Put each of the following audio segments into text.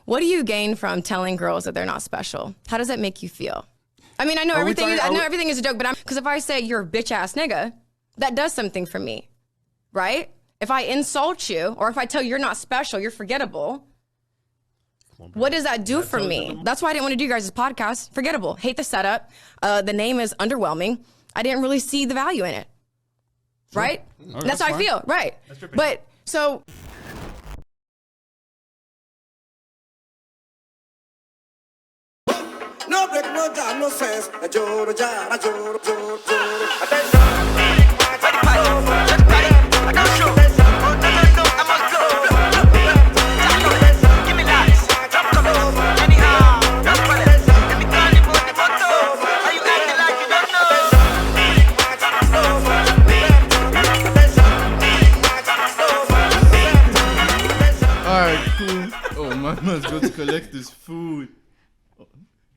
What do you gain from telling girls that they're not special? How does that make you feel? I mean, I know everything is a joke, but because if I say you're a bitch ass nigga, that does something for me, right? If I insult you, or if I tell you you're not special, you're forgettable, what does that do for me? That's why I didn't want to do you guys' podcast. Forgettable. Hate the setup. The name is underwhelming. I didn't really see the value in it. Right? Right. That's how I feel. Right. But so... No break, no jam, no sense. Alright, cool. Oh, my man's going to collect his food.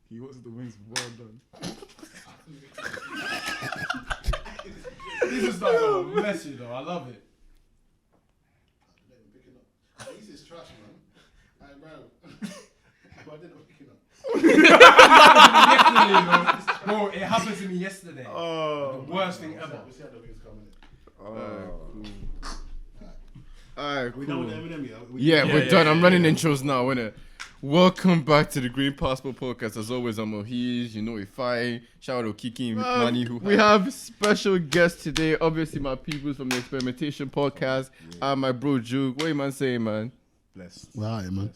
He wants the wings well done. This is like messy though. I love it. Let him pick it up. This is trash, man. Alright, bro. But I didn't pick it up. Bro, it happened to me yesterday. Oh, the worst thing ever. We see how the wings coming in. Alright, We cool. done with Eminem, Yeah, we're done. I'm running intros now, innit? Welcome back to the Green Passport Podcast. As always, I'm Ohiz. You know Ifeanyi. Shout out to Okiki and Manny. We have special guests today. Obviously, my peoples from the Experimentation Podcast. And my bro Juke. What you man saying, man? Blessed. Right, man.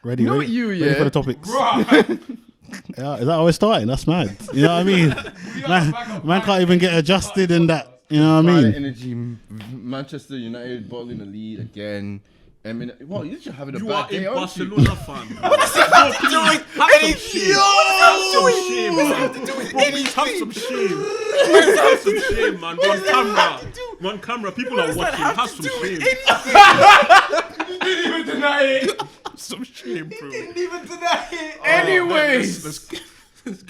Ready, Not ready, you, ready yeah. for the topics. Right. Yeah, is that how we're starting? That's mad. You know what I mean? man can't even get adjusted in that. You know what I Fire mean? Energy, Manchester United bottling the lead again. I mean, well, you're just having a You bad are day, a aren't you? Barcelona fan. Have some shame, man. Please have some shame. Have some shame, man. One camera. People are watching. Have some shame. You didn't even deny it. Some shame, bro. Didn't even deny it. Anyways, Let's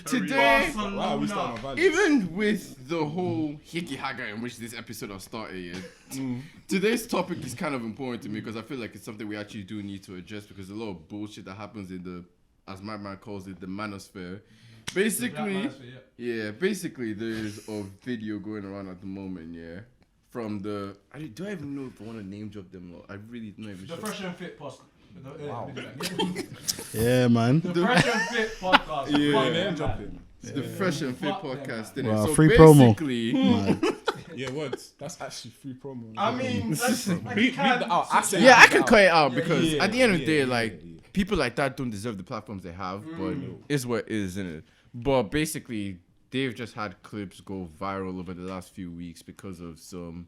today, Wow, we starting our even with the whole hickey haga in which this episode has started, today's topic is kind of important to me because I feel like it's something we actually do need to address because a lot of bullshit that happens in the, as my man calls it, the manosphere. Basically, basically there's a video going around at the moment, from the, do I even know if I want to name drop them or I really don't even The sure. Fresh&Fit Podcast. Wow. Yeah, man. The Fresh&Fit Podcast. The Fresh&Fit Podcast, innit? Wow, So free promo. basically, Yeah, words. That's actually free promo. I mean, that's, like, Beat that out. I say yeah, I can cut it out because yeah, at the end of the day, yeah, like yeah. people like that don't deserve the platforms they have, but it's what it is, isn't it? But basically, they've just had clips go viral over the last few weeks because of some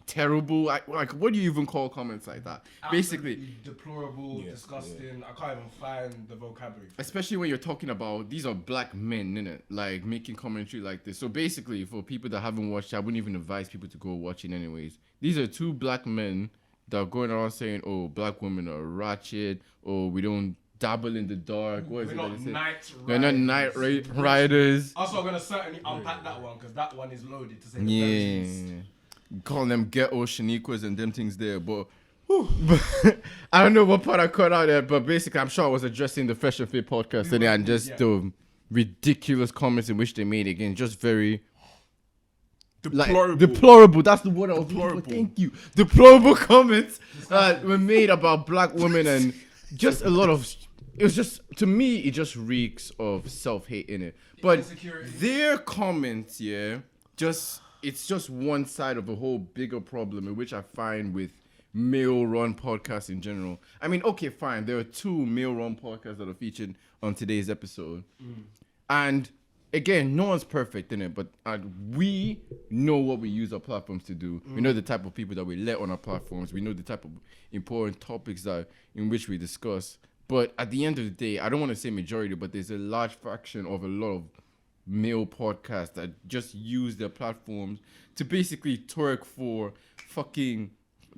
terrible, like what do you even call comments like that? Basically, deplorable, disgusting. I can't even find the vocabulary. especially when you're talking about these are black men, innit? Like making commentary like this. So basically, for people that haven't watched, I wouldn't even advise people to go watch it anyways. These are two black men that are going around saying, "Oh, black women are ratchet," or "We don't dabble in the dark." What is We're it not that they say? night They're not night riders. Also, I'm gonna certainly unpack that one because that one is loaded to say the very Yeah, least. calling them ghetto Shaniquas and them things there, but I don't know what part I cut out there, but basically I'm sure I was addressing the Fresh and Fit podcast today and just the ridiculous comments in which they made again, just very deplorable. That's the word I was looking for. Thank you. Deplorable comments that were made about black women and just a lot of. It was just, to me, it just reeks of self-hate in it. But their comments, it's just one side of a whole bigger problem in which I find with male-run podcasts in general. I mean, okay, fine. There are two male-run podcasts that are featured on today's episode. And again, no one's perfect in it, but we know what we use our platforms to do. We know the type of people that we let on our platforms. We know the type of important topics in which we discuss. But at the end of the day, I don't want to say majority, but there's a large fraction of a lot of male podcasts that just use their platforms to basically twerk for fucking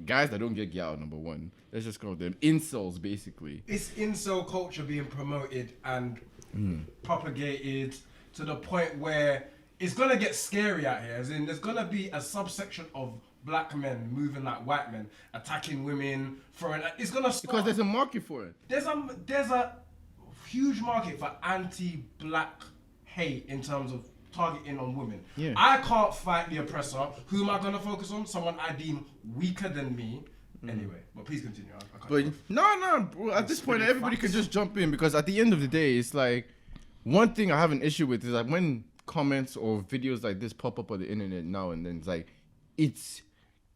guys that don't get gal, number one. Let's just call them incels, basically. It's incel culture being promoted and propagated to the point where it's gonna get scary out here. As in, there's gonna be a subsection of black men moving like white men, attacking women, throwing. It's gonna start. Because there's a market for it. There's a huge market for anti-black hate in terms of targeting on women. Yeah. I can't fight the oppressor. Who am I gonna focus on? Someone I deem weaker than me. Anyway, but please continue. I can't. But no, bro. At this point, everybody can just jump in because at the end of the day, it's like one thing I have an issue with is like when comments or videos like this pop up on the internet now and then, it's like it's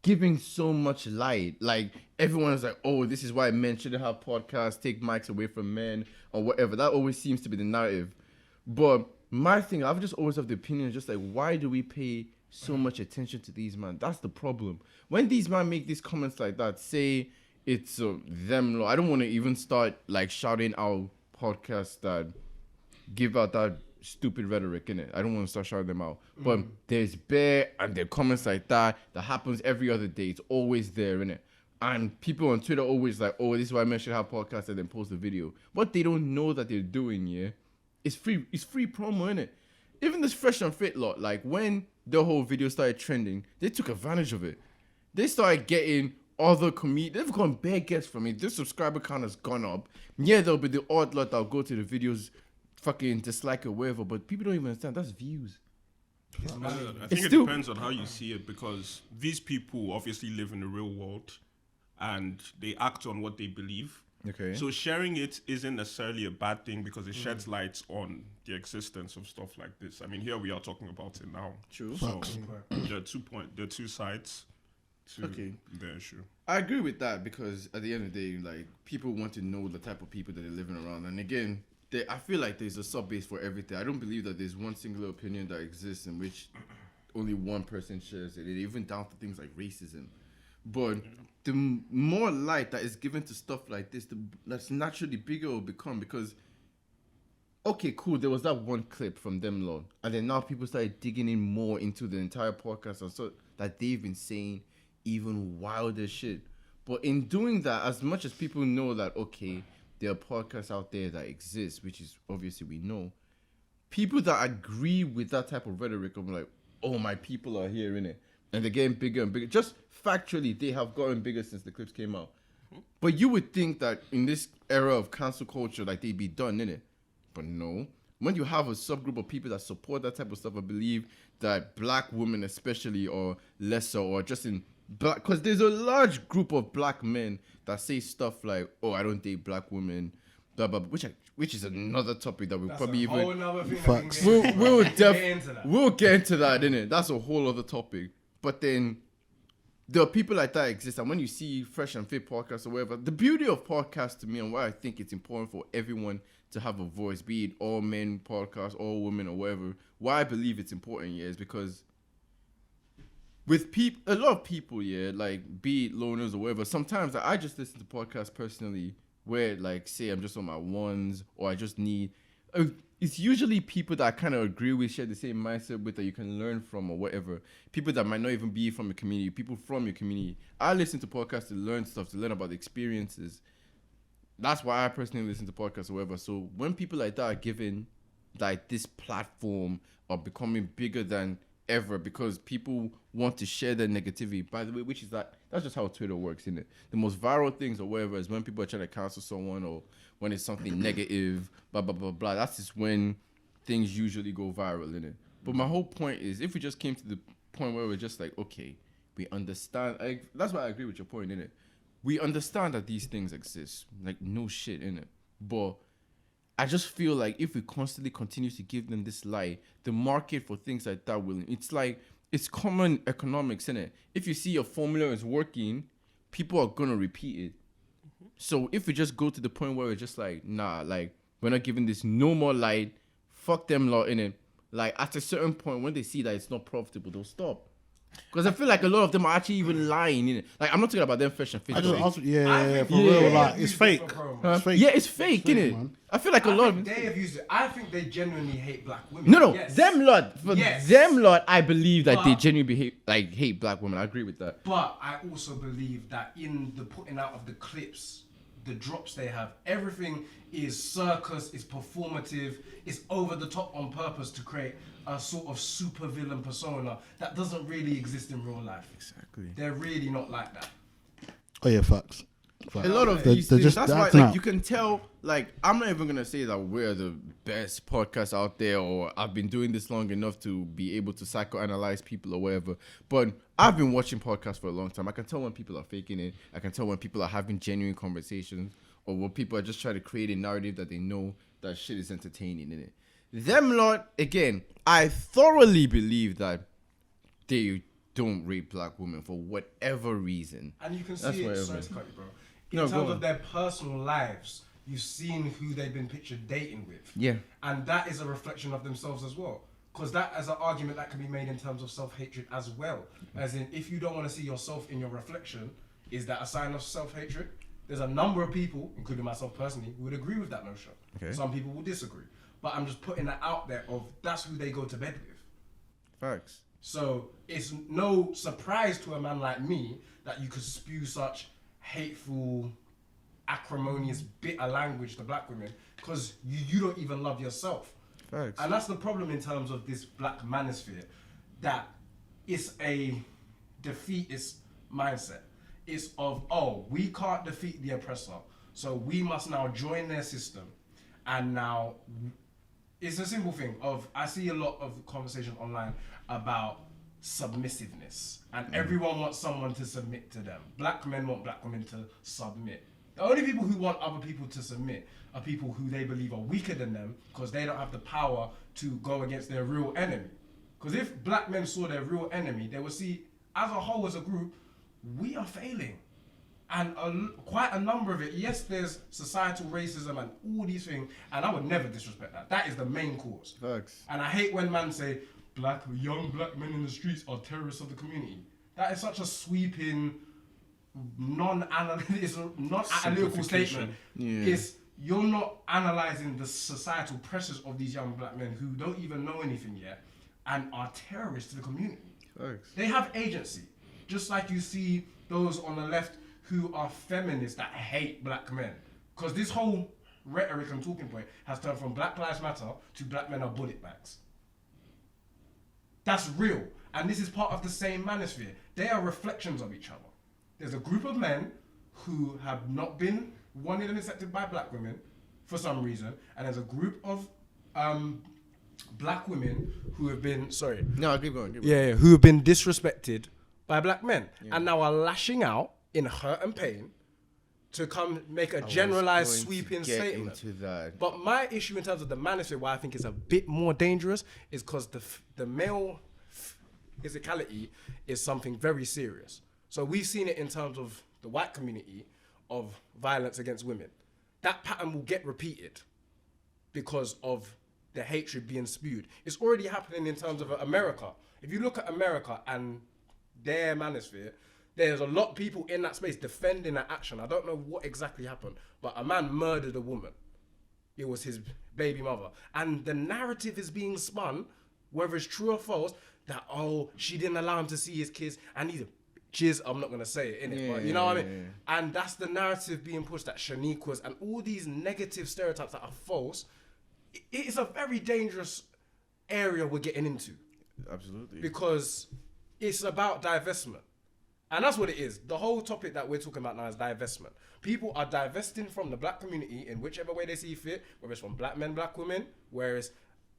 giving so much light. Like everyone is like, oh, this is why men shouldn't have podcasts, take mics away from men or whatever. That always seems to be the narrative. But my thing, I've just always have the opinion, just like, why do we pay so much attention to these man? That's the problem. When these men make these comments like that, say it's them. I don't want to even start like shouting out podcasts that give out that stupid rhetoric in it. I don't want to start shouting them out. But there's bear and there are comments like that happens every other day. It's always there, innit? And people on Twitter always like, oh, this is why men should have podcasts and then post a video. What they don't know that they're doing, yeah, it's free promo, innit? Even this Fresh and Fit lot, like when the whole video started trending, they took advantage of it. They started getting other comedians. They've gotten bare guests from it. Their subscriber count has gone up. Yeah, there'll be the odd lot that'll go to the videos, fucking dislike or whatever, but people don't even understand. That's views. I think it depends on how you see it, because these people obviously live in the real world and they act on what they believe. Okay. So sharing it isn't necessarily a bad thing because it sheds light on the existence of stuff like this. I mean, here we are talking about it now. True. So there are two sides to the issue. I agree with that because at the end of the day, like, people want to know the type of people that they're living around. And again, I feel like there's a sub-base for everything. I don't believe that there's one singular opinion that exists in which only one person shares it. Even down to things like racism. But the more light that is given to stuff like this, that's naturally bigger it will become. Because, okay, cool, there was that one clip from them, Lord. And then now people started digging in more into the entire podcast and so that they've been saying even wilder shit. But in doing that, as much as people know that, okay, there are podcasts out there that exist, which is obviously we know, people that agree with that type of rhetoric of like, oh, my people are here, innit? And they're getting bigger and bigger. Just factually, they have gotten bigger since the clips came out. But you would think that in this era of cancel culture, like, they'd be done, innit? But no. When you have a subgroup of people that support that type of stuff, I believe that black women especially or lesser or just in black, because there's a large group of black men that say stuff like, oh, I don't date black women, blah, blah, blah, which is another topic that we'll probably even... We'll get into that, innit? That's a whole other topic. But then there are people like that exist, and when you see Fresh and Fit Podcast or whatever, the beauty of podcasts to me and why I think it's important for everyone to have a voice, be it all men podcasts, all women or whatever, why I believe it's important, yeah, is because with a lot of people, yeah, like be it loners or whatever, sometimes I just listen to podcasts personally where, like, say I'm just on my ones or I just need... it's usually people that I kind of agree with, share the same mindset with, that you can learn from or whatever. People that might not even be from your community, people from your community. I listen to podcasts to learn stuff, to learn about the experiences. That's why I personally listen to podcasts or whatever. So when people like that are given like this platform of becoming bigger than ever because people want to share their negativity, by the way, which is that's just how Twitter works, isn't it? The most viral things or whatever is when people are trying to cancel someone or when it's something negative, blah, blah, blah, blah. That's just when things usually go viral, innit? But my whole point is, if we just came to the point where we're just like, okay, we understand. That's why I agree with your point, innit? We understand that these things exist. Like, no shit, innit? But I just feel like if we constantly continue to give them this light, the market for things like that will... It's like, it's common economics, innit? If you see your formula is working, people are going to repeat it. So if we just go to the point where we're just like, nah, like, we're not giving this no more light, fuck them lot, innit? Like, at a certain point, when they see that it's not profitable, they'll stop. Because I feel like a lot of them are actually even lying, innit? Like, I'm not talking about them Fresh and Fit. For real, like, it's fake. It's fake. Yeah, it's fake, innit? Man. I feel like a lot of... They have used it. I think they genuinely hate black women. No, yes. Them lot, I believe that they genuinely hate black women. I agree with that. But I also believe that in the putting out of the clips the drops they have. Everything is circus, it's performative, it's over the top on purpose to create a sort of super villain persona that doesn't really exist in real life. Exactly. They're really not like that. Oh yeah, facts. A lot of these things, that's why like, you can tell, like, I'm not even going to say that we're the best podcast out there or I've been doing this long enough to be able to psychoanalyze people or whatever, but I've been watching podcasts for a long time. I can tell when people are faking it. I can tell when people are having genuine conversations or when people are just trying to create a narrative that they know that shit is entertaining in it. Them lot, again, I thoroughly believe that they don't rape black women for whatever reason. And you can see it, sorry to cut you, bro. In terms of their personal lives, you've seen who they've been pictured dating with. Yeah. And that is a reflection of themselves as well. Because that is an argument that can be made in terms of self-hatred as well. As in, if you don't want to see yourself in your reflection, is that a sign of self-hatred? There's a number of people, including myself personally, who would agree with that notion. Okay. Some people will disagree. But I'm just putting that out there of that's who they go to bed with. Facts. So it's no surprise to a man like me that you could spew such hateful, acrimonious, bitter language to black women because you don't even love yourself. Facts. And that's the problem in terms of this black manosphere, that it's a defeatist mindset. It's of, oh, we can't defeat the oppressor, so we must now join their system. And now, it's a simple thing of, I see a lot of conversation online about submissiveness, and everyone wants someone to submit to them. Black men want black women to submit. The only people who want other people to submit are people who they believe are weaker than them because they don't have the power to go against their real enemy. Because if black men saw their real enemy, they would see, as a whole, as a group, we are failing. And quite a number of it, yes, there's societal racism and all these things, and I would never disrespect that. That is the main cause. Facts. And I hate when man say, young black men in the streets are terrorists of the community. That is such a sweeping, non-analytical statement. Yeah. It's, you're not analysing the societal pressures of these young black men who don't even know anything yet and are terrorists to the community. Facts. They have agency. Just like you see those on the left who are feminists that hate black men. Because this whole rhetoric and talking point has turned from Black Lives Matter to black men are bullet bags. That's real. And this is part of the same manosphere. They are reflections of each other. There's a group of men who have not been wanted and accepted by black women for some reason. And there's a group of black women who have been, No, keep going. who have been disrespected by black men. And now are lashing out in hurt and pain to come make a generalized sweeping statement. But my issue in terms of the manosphere, why I think it's a bit more dangerous, is because the male physicality is something very serious. So we've seen it in terms of the white community of violence against women. That pattern will get repeated because of the hatred being spewed. It's already happening in terms of America. If you look at America and their manosphere, there's a lot of people in that space defending that action. I don't know what exactly happened, but a man murdered a woman. It was his baby mother. And the narrative is being spun, whether it's true or false, that, oh, she didn't allow him to see his kids, and he's a bitch. I'm not going to say it, innit? But you know what I mean? Yeah. And that's the narrative being pushed, that Shaniqua's and all these negative stereotypes that are false. It is a very dangerous area we're getting into. Absolutely. Because it's about divestment. And that's what it is. The whole topic that we're talking about now is divestment. People are divesting from the black community in whichever way they see fit, whether it's from black men, black women, whereas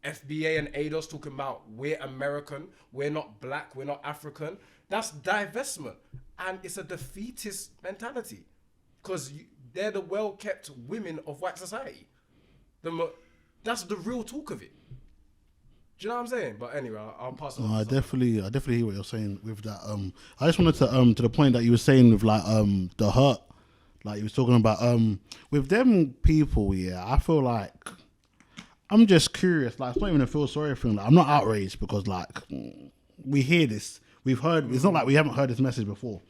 FBA and ADOS talking about we're American, we're not black, we're not African. That's divestment. And it's a defeatist mentality because they're the well-kept women of white society. That's the real talk of it. Do you know what I'm saying? But anyway, I'll pass it on. I definitely hear what you're saying with that. I just wanted to the point that you were saying with like the hurt, like you was talking about with them people. Yeah, I feel like I'm just curious. Like it's not even a feel sorry thing. Like, I'm not outraged because like we hear this, we've heard. It's not like we haven't heard this message before.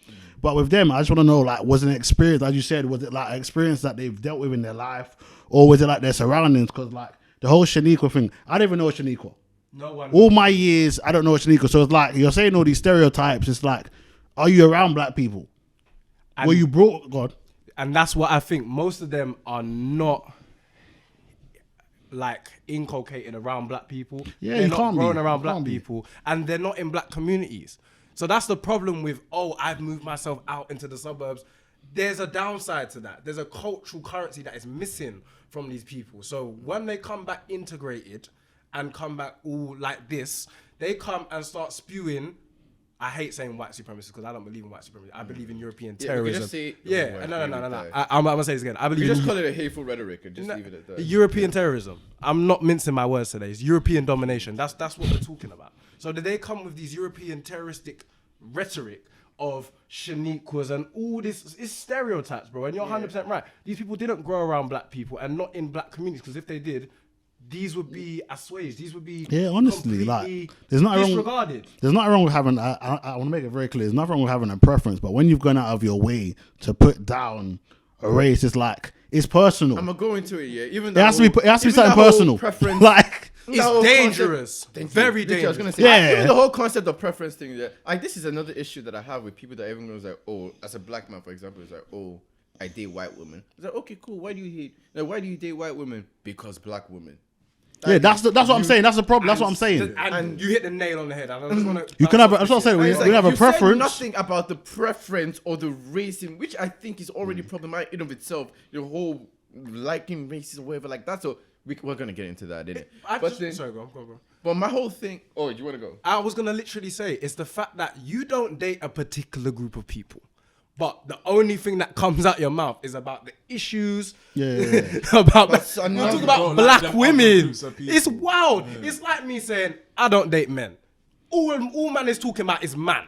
But with them, I just want to know, like, was it an experience, as you said, was it like an experience that they've dealt with in their life, or was it like their surroundings? Because like the whole Shaniqua thing, I didn't even know Shaniqua. No one. All my years, I don't know Shaniqua. So it's like, you're saying all these stereotypes. It's like, are you around black people? Were you brought, God? And that's what I think. Most of them are not like inculcated around black people. Yeah, they're you not can't grown be. around You black can't be. people, and they're not in black communities. So that's the problem with, I've moved myself out into the suburbs. There's a downside to that. There's a cultural currency that is missing from these people. So when they come back integrated and come back all like this, they come and start spewing. I hate saying white supremacists because I don't believe in white supremacy. I believe in European terrorism. Just say No. I'm gonna say this again. I believe You just in call it a hateful rhetoric and just leave it at that. European terrorism. I'm not mincing my words today. It's European domination. That's what we're talking about. So did they come with these European terroristic rhetoric of Shaniquas and all this? It's stereotypes, bro. And you're 100% right. These people didn't grow around black people and not in black communities, because if they did, these would be assuaged. These would be honestly, like there's nothing disregarded. wrong. There's nothing wrong with having. I want to make it very clear. There's nothing wrong with having a preference, but when you've gone out of your way to put down a race, it's like it's personal. I'm gonna go into it. Yeah, even it has to be something personal. Preference, It's whole dangerous. Very Literally, dangerous. I was gonna say, Yeah. even the whole concept of preference thing. Yeah, like this is another issue that I have with people that everyone was like, as a black man, for example, is like, I date white women. It's like, okay, cool. Why do you hate? Like, why do you date white women? Because black women. Yeah, that's what I'm saying. That's the problem. That's what I'm saying. And you hit the nail on the head. I just want to. You can have. That's what I'm saying. We It's have a you said preference. nothing about the preference or the racing, which I think is already problematic in of itself. The whole liking races or whatever like that. So we're gonna get into that, innit? Sorry, go on. But my whole thing. Oh, you wanna go? I was gonna literally say it's the fact that you don't date a particular group of people, but the only thing that comes out your mouth is about the issues. Yeah. About But you another- talk about Don't like black them other women. groups of people. It's wild. It's like me saying I don't date men. All man is talking about is man.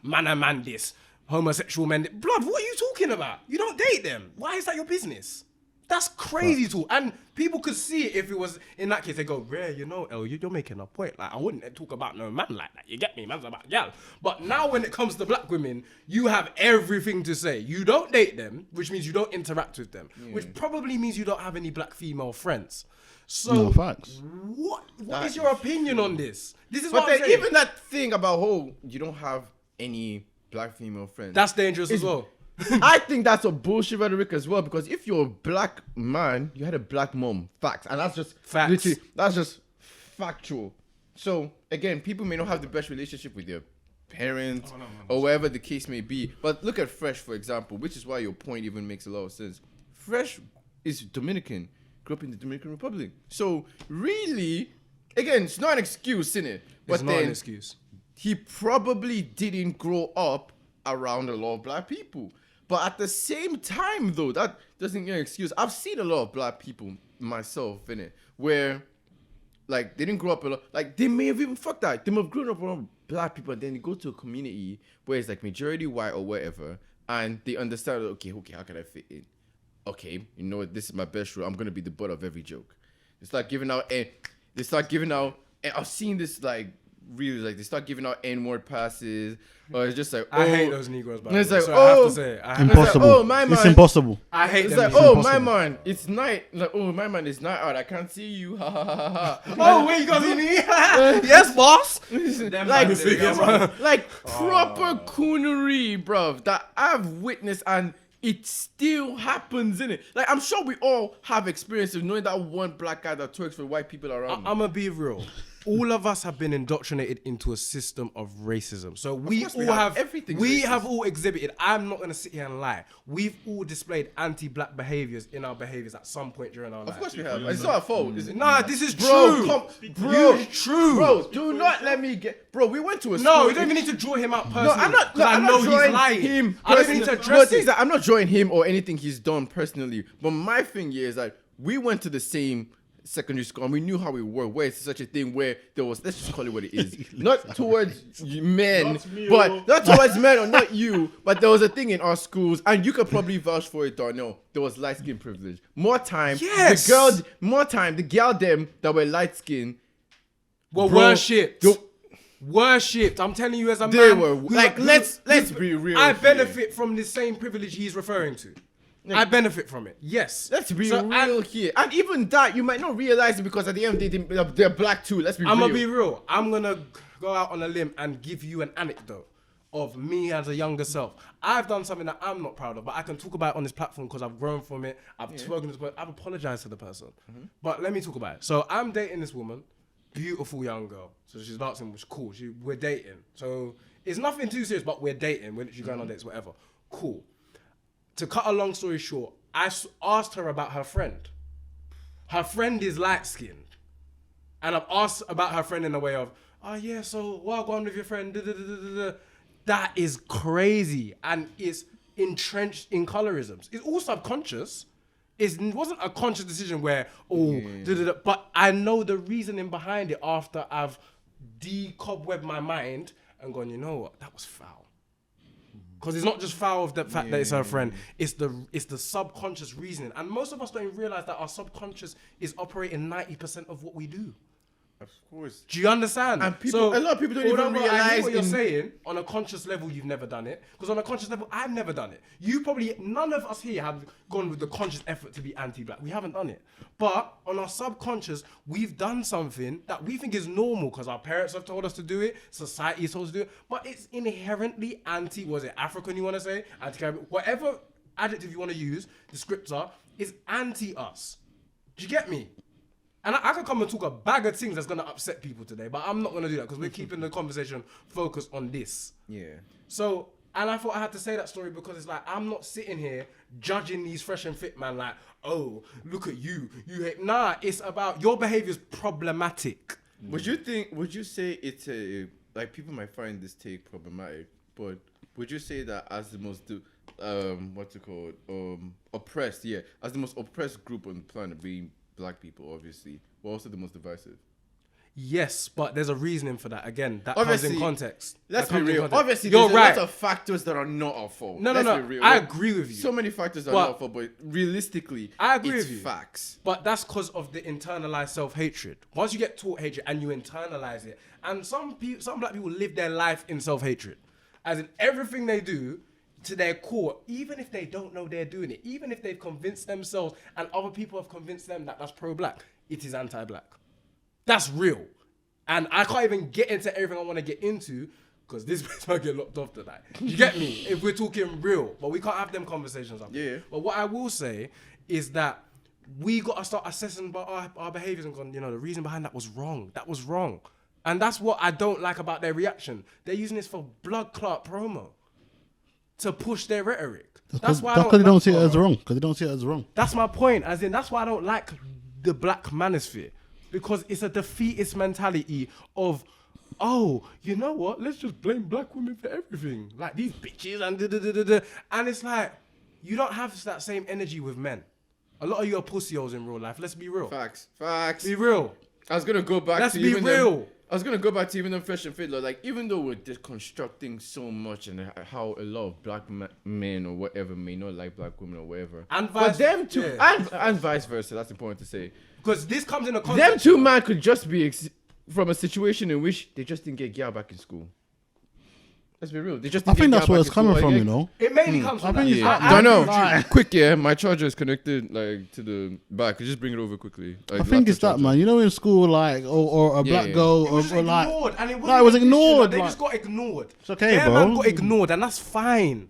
Man and man this. Homosexual men. Blood, what are you talking about? You don't date them. Why is that your business? That's crazy too. And people could see it if it was in that case. They go, "Yeah, El, you're making a point. Like I wouldn't talk about no man like that. You get me? Man's about gal." But now when it comes to black women, you have everything to say. You don't date them, which means you don't interact with them, which probably means you don't have any black female friends. So No, facts. what is your opinion on this? This is But what I'm then saying. even that thing about you don't have any black female friends. That's dangerous as well. I think that's a bullshit rhetoric as well, because if you're a black man, you had a black mom. Facts. And that's just Facts. literally, that's just factual. So again, people may not have the best relationship with their parents or whatever the case may be. But look at Fresh, for example, which is why your point even makes a lot of sense. Fresh is Dominican, grew up in the Dominican Republic. So really, again, it's not an excuse, innit? But It's not then an excuse. he probably didn't grow up around a lot of black people. But at the same time, though, that doesn't get an excuse. I've seen a lot of black people myself, innit, where, like, they didn't grow up a lot. Like, they may have even, fuck that, they may have grown up around black people, and then they go to a community where it's, like, majority white or whatever, and they understand, okay, how can I fit in? Okay, you know what, this is my best role. I'm going to be the butt of every joke. They start giving out, and I've seen this, like, really, like, they start giving out N-word passes, or it's just like, I hate those Negroes, by the way. it's like, So I have to say it. Impossible. It's like, my man. It's impossible. I hate It's them like, Negroes. my man, it's night. Like, my man, it's night out. I can't see you. Ha ha ha ha. Oh, wait, you got me? Yes, boss. Like proper coonery, bruv, that I've witnessed, and it still happens, innit? Like, I'm sure we all have experience of knowing that one black guy that twerks for white people around. I'm gonna be real. All of us have been indoctrinated into a system of racism. So we course all we have. have, Everything's we racist. have all exhibited. I'm not gonna sit here and lie. We've all displayed anti-black behaviors in our behaviors at some point during our life. Of course we have. It's not our fault, is it? Nah, this is Bro, true. bro, It's true. Bro, do not let me get. Bro, we went to a school. No, you don't even need to draw him out personally. No, I'm not. 'cause I I'm know not drawing he's lying. him. I don't even need to personally. address things it. that I'm not drawing him or anything he's done personally. But my thing here is that we went to the same secondary school and we knew how we were. Where it's such a thing where there was, let's just call it what it is, not towards men, Not me, but oh. not towards men or not you, but there was a thing in our schools, and you could probably vouch for it, Darnell. There was light skin privilege. More time, Yes. the girl them that were light skin. Well, Bro, worshipped. Worshipped. I'm telling you, as a They man, were who- like, who- let's be real. I here. benefit from the same privilege he's referring to. I benefit from it. Yes. Let's be So, real here. And even that, you might not realize it because at the end of the day, they're black too. Let's be I'm real. gonna be real. I'm gonna go out on a limb and give you an anecdote. of me as a younger self. I've done something that I'm not proud of, but I can talk about it on this platform because I've grown from it. I've spoken to this, I've apologized to the person. But let me talk about it. So I'm dating this woman, beautiful young girl. So she's dancing, which is cool. We're dating. So it's nothing too serious, but we're dating. We're literally going on dates, whatever. Cool. To cut a long story short, I asked her about her friend. Her friend is light-skinned. And I've asked about her friend in the way of, oh yeah, so what go on with your friend? That is crazy. And it's entrenched in colorisms. It's all subconscious. It wasn't a conscious decision where, but I know the reasoning behind it after I've decobwebbed my mind and gone, you know what, that was foul. Because it's not just foul of the fact that it's her friend, it's the subconscious reasoning. And most of us don't even realize that our subconscious is operating 90% of what we do. Of course. Do you understand? And people, a lot of people don't even realize. I hear what you're saying. On a conscious level, you've never done it. Because on a conscious level, I've never done it. None of us here have gone with the conscious effort to be anti-black. We haven't done it. But on our subconscious, we've done something that we think is normal because our parents have told us to do it, society has told us to do it. But it's inherently was it African you want to say? Anti-Caribbean, whatever adjective you want to use, descriptor, is anti-us. Do you get me? And I could come and talk a bag of things that's going to upset people today, but I'm not going to do that because we're keeping the conversation focused on this. Yeah. So, and I thought I had to say that story because it's like, I'm not sitting here judging these Fresh and Fit man like, oh, look at you. You hate. Nah, it's about your behavior is problematic. Would you say it's like people might find this take problematic, but would you say that as the most, oppressed, as the most oppressed group on the planet being black people, obviously, we're also the most divisive? Yes, but there's a reasoning for that. Again, that comes in context. Let's be real. Obviously, there's a lot of factors that are not our fault. No. I agree with you. So many factors are not our fault, but realistically, I agree with you. Facts. But that's because of the internalized self-hatred. Once you get taught hatred and you internalize it, and some black people live their life in self-hatred, as in everything they do to their core, even if they don't know they're doing it, even if they've convinced themselves and other people have convinced them that that's pro-black, it is anti-black. That's real. And I can't even get into everything I want to get into because this bitch might get locked off tonight. You get me? If we're talking real, but we can't have them conversations up here. But what I will say is that we got to start assessing our behaviors and going, the reason behind that was wrong. That was wrong. And that's what I don't like about their reaction. They're using this for blood clot promo to push their rhetoric. That's why they don't see it as wrong. Because they don't see it as wrong. That's my point. As in, that's why I don't like the black manosphere. Because it's a defeatist mentality of, oh, you know what? Let's just blame black women for everything. Like these bitches and da-da-da-da-da. And it's like, you don't have that same energy with men. A lot of you are pussyos in real life. Let's be real. Facts. Be real. I was gonna go back Let's to be real. I was gonna go back to even the Fresh and Fit, like even though we're deconstructing so much and how a lot of black men or whatever may not like black women or whatever, and vice, but them too, and vice versa. That's important to say because this comes in a context. Them two man could just be from a situation in which they just didn't get girl back in school. Let's be real. They just. I think that's where it's coming from, you know. It mainly comes from that. I don't know. Quick, my charger is connected like to the back. Could you just bring it over quickly? Like, I think it's that, man. You know, in school, like, or a black girl, it was or like, ignored, and it was ignored. They just got ignored. It's okay, Their bro. man got ignored, and that's fine.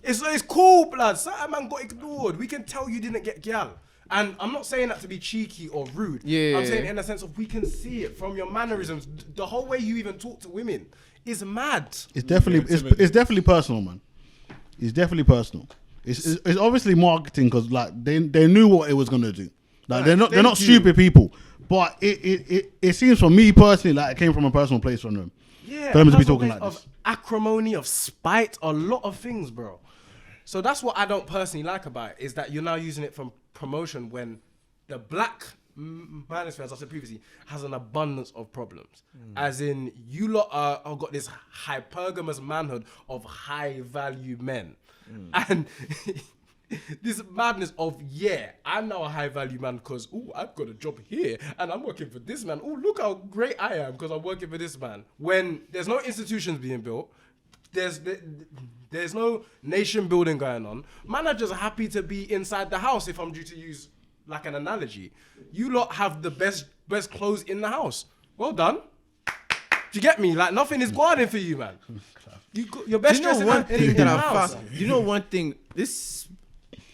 It's cool, blood. Certain man got ignored. We can tell you didn't get gal. And I'm not saying that to be cheeky or rude. I'm saying in the sense of we can see it from your mannerisms. The whole way you even talk to women is mad. It's definitely personal, man. It's definitely personal. It's obviously marketing because like they knew what it was gonna do. Like they're not stupid people. But it seems for me personally like it came from a personal place from them. Yeah, for them to be talking like of this. Acrimony, of spite, a lot of things, bro. So that's what I don't personally like about it, is that you're now using it for promotion when the black manosphere, as I said previously, has an abundance of problems. As in, you lot have got this hypergamous manhood of high-value men. And this madness of, I'm now a high-value man because, I've got a job here and I'm working for this man. Look how great I am because I'm working for this man. When there's no institutions being built, there's no nation building going on. Man are just happy to be inside the house, if I'm due to use like an analogy. You lot have the best clothes in the house. Well done. you get me? Like nothing is guarding for you, man. Your best Do you know dress one thing that I house. found? You know one thing? This,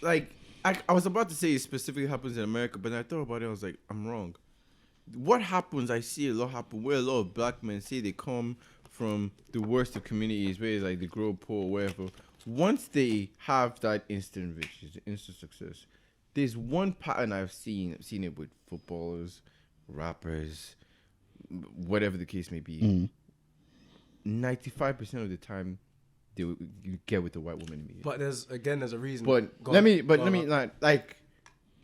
like, I was about to say it specifically happens in America, but then I thought about it. I was like, I'm wrong. What happens? I see a lot happen where a lot of black men say they come from the worst of communities, where it's like they grow poor or whatever. Once they have that instant riches, instant success, there's one pattern I've seen. I've seen it with footballers, rappers, whatever the case may be. 95% of the time, you get with the white woman immediately. But there's a reason. But let me like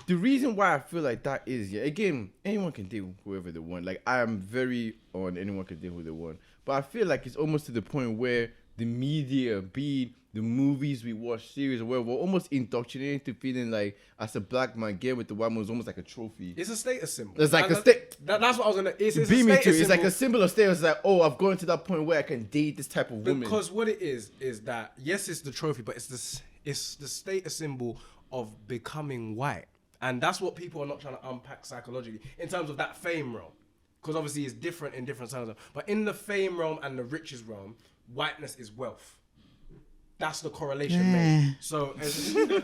the reason why I feel like that is, again, anyone can date whoever they want. Like, I am very on anyone can date who they want. But I feel like it's almost to the point where the media, be it the movies we watch, series, or whatever, we're almost indoctrinated to feeling like, as a black man, get with the white woman is almost like a trophy. It's a status symbol. It's like that's what I was gonna. It's a beat me to. status It's like symbol. a symbol of status. Like, oh, I've gone to that point where I can date this type of woman. Because what it is that yes, it's the trophy, but it's the status symbol of becoming white, and that's what people are not trying to unpack psychologically in terms of that fame realm. Because obviously it's different in different sides. But in the fame realm and the riches realm, whiteness is wealth. That's the correlation made. So,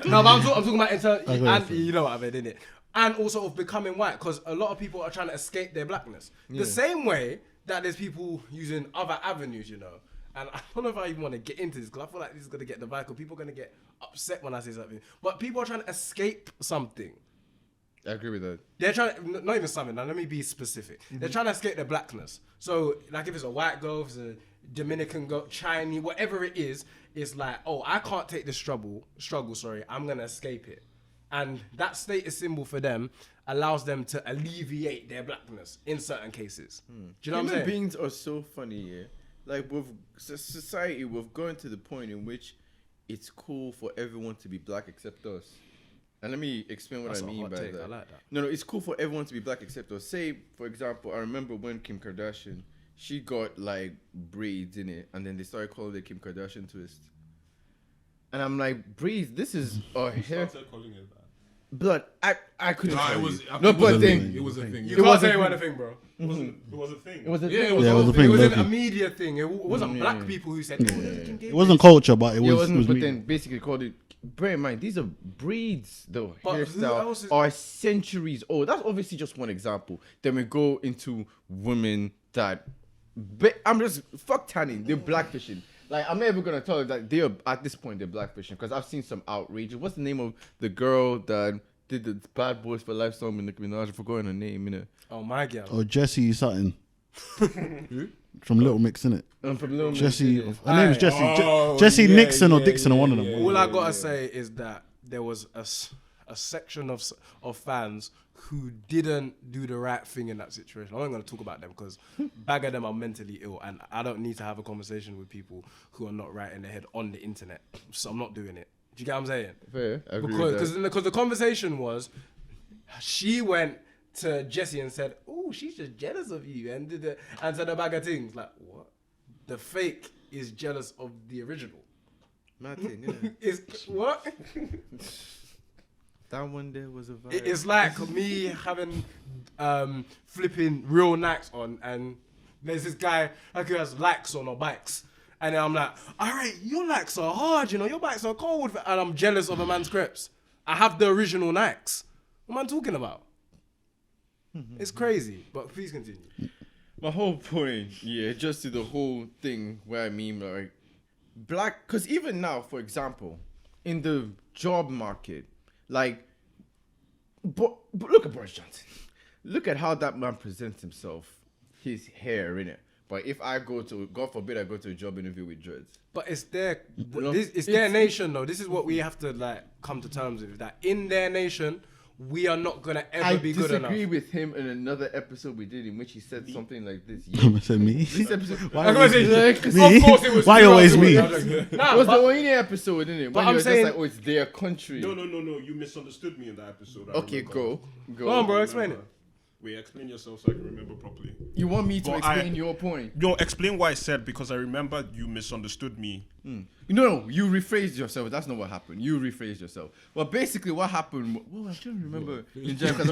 no, but I'm talking about and you know what I mean, innit? And also of becoming white, because a lot of people are trying to escape their blackness. The same way that there's people using other avenues, you know. And I don't know if I even want to get into this, because I feel like this is going to get divisive. People are going to get upset when I say something. But people are trying to escape something. I agree with that. They're trying to, not even something, now let me be specific. They're trying to escape their blackness. So, like if it's a white girl, if it's a Dominican girl, Chinese, whatever it is, it's like, oh, I can't take this struggle, I'm going to escape it. And that status symbol for them allows them to alleviate their blackness in certain cases. Do you know what I'm saying? Human beings are so funny, yeah. Like, with society, we've gone to the point in which it's cool for everyone to be black except us. And let me explain what I mean by that. I like that. No, it's cool for everyone to be black except us. Say, for example, I remember when Kim Kardashian, she got like braids in it, and then they started calling it Kim Kardashian twist. And I'm like, braids, this is a hair. Started calling it that. Blood, I couldn't tell It was, you. I No, think but it then was a thing. You can't say it wasn't a thing, bro. It was a thing. it was a Yeah, thing. it was Yeah, it was a a thing. It was Loki. a media thing. It wasn't black people who said it. It wasn't culture, but it Yeah, it was. wasn't, it was but me. then basically called it. Bear in mind, these are breeds, though. But who else Hairstyle is- are centuries old. That's obviously just one example. Then we go into women that, I'm just fuck tanning. They're blackfishing. Like, I'm never gonna tell you that they are at this point they're blackfishing, because I've seen some outrages. What's the name of the girl that did the Bad Boys for Life song with Nicki Minaj? I forgot her name, you know. Oh my god. Or Jessie something. From Little Mix, innit? From Lil Mix, Jessie. yeah. Her name's Jessie. Oh, Jessie yeah, Nixon or yeah, Dixon or one of yeah, them. All I gotta say is that there was a section of fans who didn't do the right thing in that situation. I'm not gonna talk about them because bag of them are mentally ill, and I don't need to have a conversation with people who are not right in their head on the internet. So I'm not doing it. Do you get what I'm saying? Fair, I agree with that. Because the conversation was, she went to Jessie and said, "Oh, she's just jealous of you," and said a bag of things like, "What? The fake is jealous of the original." Mad thing, innit? Is what? That one there was a vibe. It's like me having flipping real Nikes on, and there's this guy who has likes on our bikes, and then I'm like, all right, your likes are hard, you know, your bikes are cold, and I'm jealous of a man's crepes. I have the original Nikes. What am I talking about? It's crazy, but please continue. My whole point, just to the whole thing where I mean, like, black, because even now, for example, in the job market, like, but look at Boris Johnson. Look at how that man presents himself, his hair, innit? But if I go to, God forbid, I go to a job interview with dreads. But it's their, know, it's their nation, though. This is what we have to like come to terms with. That in their nation, we are not gonna ever be good enough. I disagree with him in another episode we did in which he said something like this. Said me. This episode, Why I'm gonna say, Me? of course it was. Why you, always of course me? it was. it Nah, was the but, only episode, didn't it? But When I'm you were saying- just like, oh, it's their country. No. You misunderstood me in that episode. I Okay, remember. go go on, bro. Explain it. Wait, explain yourself so I can remember properly. You want me to But explain your point? No, explain what I said because I remember you misunderstood me. No, you rephrased yourself. That's not what happened. You rephrased yourself. Well, basically, what happened? Oh, I don't remember in general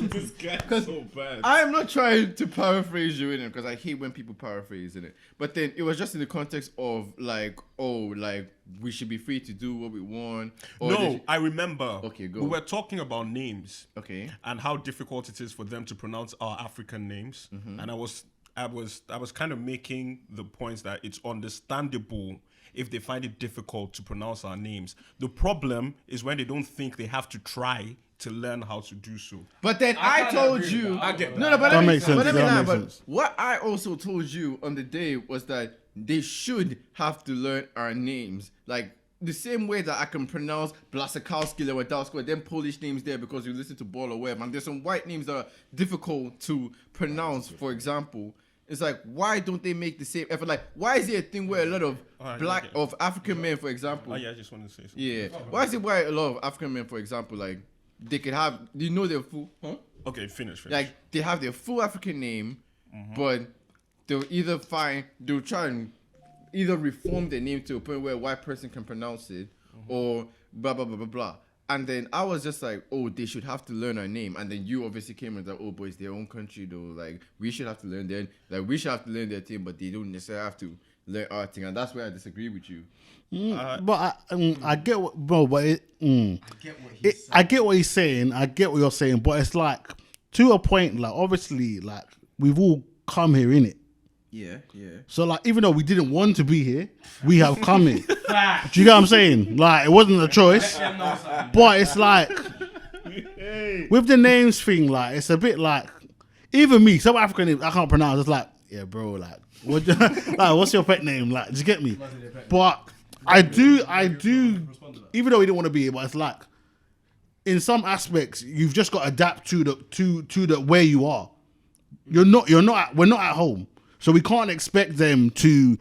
This guy's so bad. I am not trying to paraphrase you in it because I hate when people paraphrase in it. But then it was just in the context of like, we should be free to do what we want. No, I remember. Okay, go. We were talking about names. Okay. And how difficult it is for them to pronounce our African names. And I was kind of making the points that it's understandable if they find it difficult to pronounce our names. The problem is when they don't think they have to try to learn how to do so. But then I told you. I get that. No, but That makes sense. That makes but sense. what I also told you on the day was that they should have to learn our names. Like the same way that I can pronounce Blasakowski, Lewandowski, then Polish names there because you listen to Ball or Web. And there's some white names that are difficult to pronounce, for example. It's like, why don't they make the same effort? Like, why is it a thing where a lot of African men, for example? Oh, yeah, I just wanted to say something. Yeah. Why is it why a lot of African men, for example, like, they could have, their full, Okay, finish. like, they have their full African name, but they'll try and either reform their name to a point where a white person can pronounce it, or blah, blah, blah, blah, blah. And then I was just like, oh, they should have to learn our name. And then you obviously came and like, oh, boy, it's their own country, though. Like, we should have to learn we should have to learn their thing, but they don't necessarily have to learn our thing. And that's where I disagree with you. But I get what, bro. But I get what he's saying. I get what you're saying. But it's like to a point. Like obviously, like we've all come here, innit? Yeah. So like, even though we didn't want to be here, we have come here. Do you get what I'm saying? Like it wasn't a choice. But it's like with the names thing, like it's a bit like even me, some African names I can't pronounce. It's like, yeah, bro, like what's your pet name? Like, do you get me? But I do. Even though we didn't want to be here, but it's like in some aspects you've just got to adapt to the where you are. We're not at home, so we can't expect them to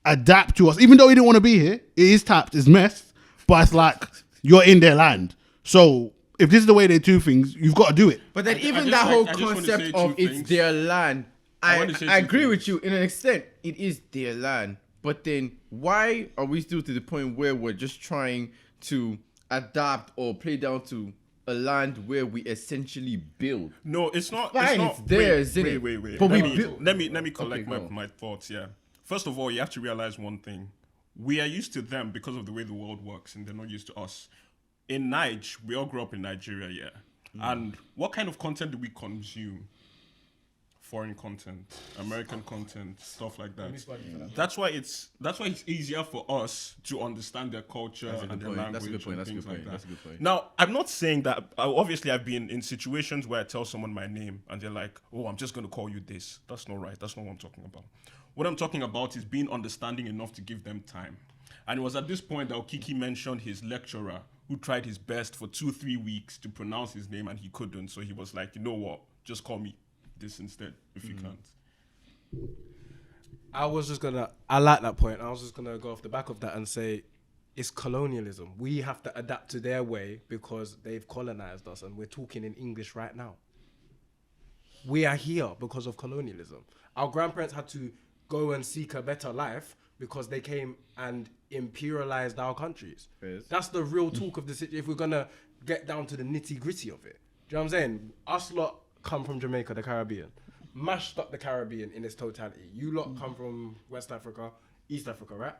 adapt to us. Even though we didn't want to be here, it is tapped, it's messed, but it's like you're in their land. So if this is the way they do things, you've got to do it. But then I even just that like- whole I just wanna concept say of two it's things. their land, I wanna say two agree things. with you in an extent. It is their land. But then why are we still to the point where we're just trying to adapt or play down to a land where we essentially build? No, it's not. Fine, it's not. it's theirs, isn't it? Wait. But Let me collect Okay, go. my thoughts. Yeah. First of all, you have to realize one thing: we are used to them because of the way the world works, and they're not used to us. In Niger, we all grew up in Nigeria, yeah. And what kind of content do we consume? Foreign content, American content, stuff like that. That's why it's easier for us to understand their culture and their language. That's a good point. and That's a things good point. like that. That's a good point. Now, I'm not saying that. Obviously, I've been in situations where I tell someone my name and they're like, "Oh, I'm just going to call you this." That's not right. That's not what I'm talking about. What I'm talking about is being understanding enough to give them time. And it was at this point that Okiki mentioned his lecturer who tried his best for 2-3 weeks to pronounce his name and he couldn't. So he was like, "You know what? Just call me this instead if you can't." I like that point. I was just gonna go off the back of that and say it's colonialism. We have to adapt to their way because they've colonized us, and we're talking in English right now. We are here because of colonialism. Our grandparents had to go and seek a better life because they came and imperialized our countries. Yes. That's the real talk of the situation. If we're gonna get down to the nitty gritty of it, do you know what I'm saying? Us lot come from Jamaica, the Caribbean. Mashed up the Caribbean in its totality. You lot come from West Africa, East Africa, right?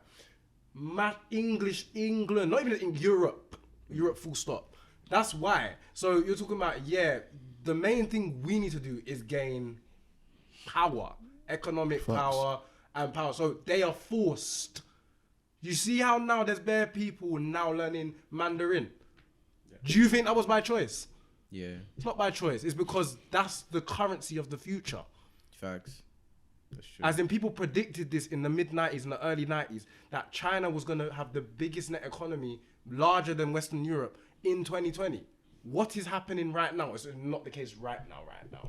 English, England, not even in Europe full stop. That's why. So you're talking about, the main thing we need to do is gain power, economic power and power. So they are forced. You see how now there's bare people now learning Mandarin? Do you think that was by choice? Yeah, It's not by choice. It's because that's the currency of the future. facts. That's true. As in, people predicted this in the mid-90s and the early 90s, that China was going to have the biggest net economy, larger than Western Europe, in 2020. What is happening right now? It's not the case right now.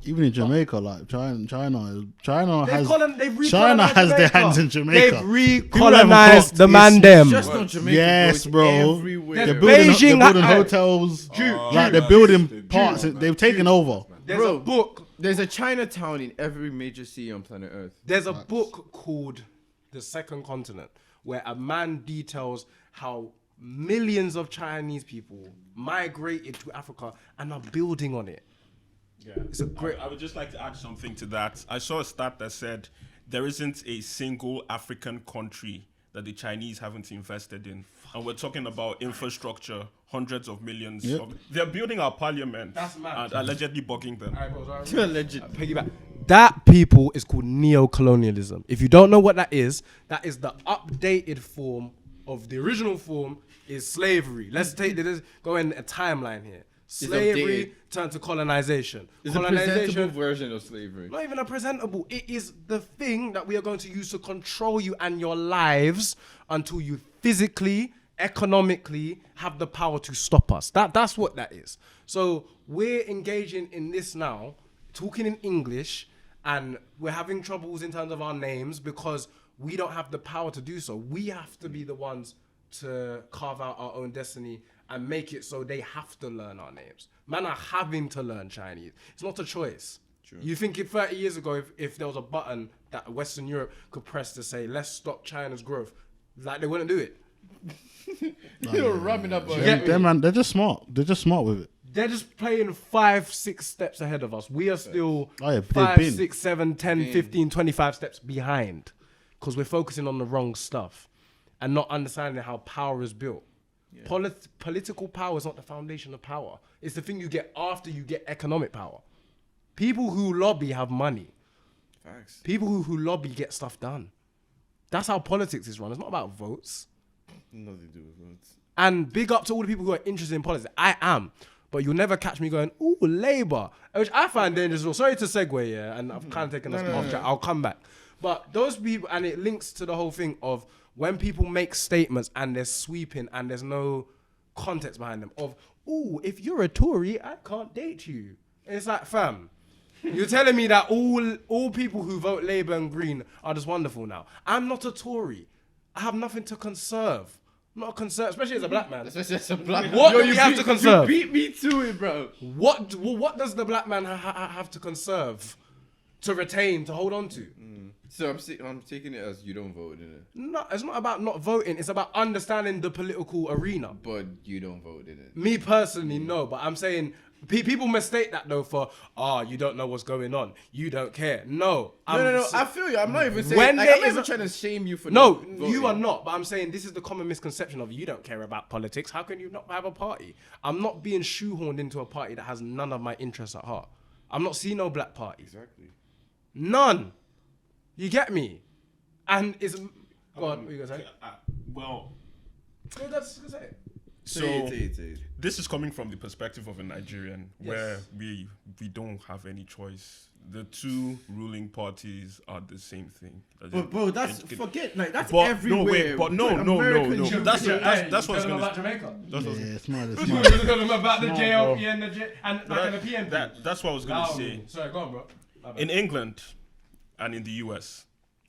Even in Jamaica, like China They've has their Jamaica. hands in Jamaica. They've recolonized the man them. Just not Jamaica, Yes, it's bro. everywhere. They're building Beijing- hotels. Like they're building parts. They've taken over. There's a book. There's a Chinatown in every major city on planet Earth. There's a book called The Second Continent, where a man details how millions of Chinese people migrated to Africa and are building on it. Yeah. It's a great... I would just like to add something to that. I saw a stat that said there isn't a single African country that the Chinese haven't invested in. And we're talking about infrastructure, hundreds of millions. Yep. They're building our parliament. That's mad. And allegedly bugging them. Allegedly. That, people, is called neo-colonialism. If you don't know what that is the updated form of the original form is slavery. Let's go in a timeline here. Slavery turned to colonization. It's a presentable version of slavery. Not even a presentable. It is the thing that we are going to use to control you and your lives until you physically, economically have the power to stop us. That's what that is. So we're engaging in this now, talking in English, and we're having troubles in terms of our names because we don't have the power to do so. We have to be the ones to carve out our own destiny and make it so they have to learn our names. Man are having to learn Chinese. It's not a choice. True. You think 30 years ago, if there was a button that Western Europe could press to say, let's stop China's growth, like they wouldn't do it. You're rubbing up on them, man, they're just smart. They're just smart with it. They're just playing 5-6 steps ahead of us. We are still 5, 6, 7, 10, 15, 25 steps behind because we're focusing on the wrong stuff and not understanding how power is built. Yeah. Political power is not the foundation of power. It's the thing you get after you get economic power. People who lobby have money. Facts. People who lobby get stuff done. That's how politics is run. It's not about votes. Nothing to do with votes. And big up to all the people who are interested in politics. I am. But you'll never catch me going, ooh, Labour. Which I find dangerous. Well, sorry to segue, yeah. And I've kind of taken us off track. I'll come back. But those people, and it links to the whole thing of when people make statements and they're sweeping and there's no context behind them of, ooh, if you're a Tory, I can't date you. And it's like, fam, you're telling me that all people who vote Labour and Green are just wonderful now. I'm not a Tory. I have nothing to conserve. I'm not a conserve, especially as a black man. Especially as a black man. What do you have to conserve? You beat me to it, bro. What does the black man have to conserve, to retain, to hold on to? So I'm taking it as you don't vote in it. No, it's not about not voting. It's about understanding the political arena. But you don't vote in it. Me personally, no. But I'm saying people mistake that though for, you don't know what's going on. You don't care. No. No. I feel you. I'm not even saying. I'm not even trying to shame you for. No, you are not. But I'm saying this is the common misconception of you don't care about politics. How can you not have a party? I'm not being shoehorned into a party that has none of my interests at heart. I'm not seeing no black party. Exactly. None. You get me? And it's... Go on, what are you going to say? Well... No, that's going to say. So, this is coming from the perspective of a Nigerian, where we don't have any choice. The two ruling parties are the same thing. But bro, that's everywhere. That's what I was gonna. Jamaica. It's smart. About the JLP and the PNP. That's what I was gonna say. Sorry, go on, bro. In England and in the US,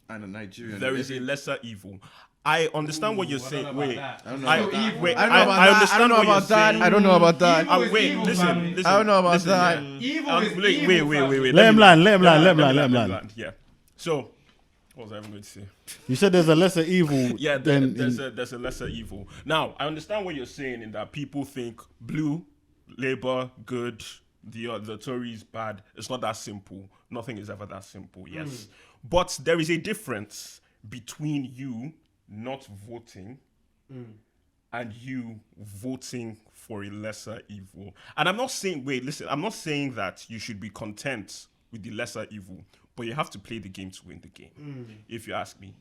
and in Nigeria, there is a lesser evil. I understand what you're saying. I don't know about that. Wait, listen. I don't know about that. Wait. Let him land. Yeah. So, what was I even going to say? You said there's a lesser evil. Yeah, there's a lesser evil. Now, I understand what you're saying in that people think blue, Labour, good, the Tories, bad. It's not that simple. Nothing is ever that simple, yes. But there is a difference between you not voting and you voting for a lesser evil. And I'm not saying, I'm not saying that you should be content with the lesser evil, but you have to play the game to win the game, if you ask me.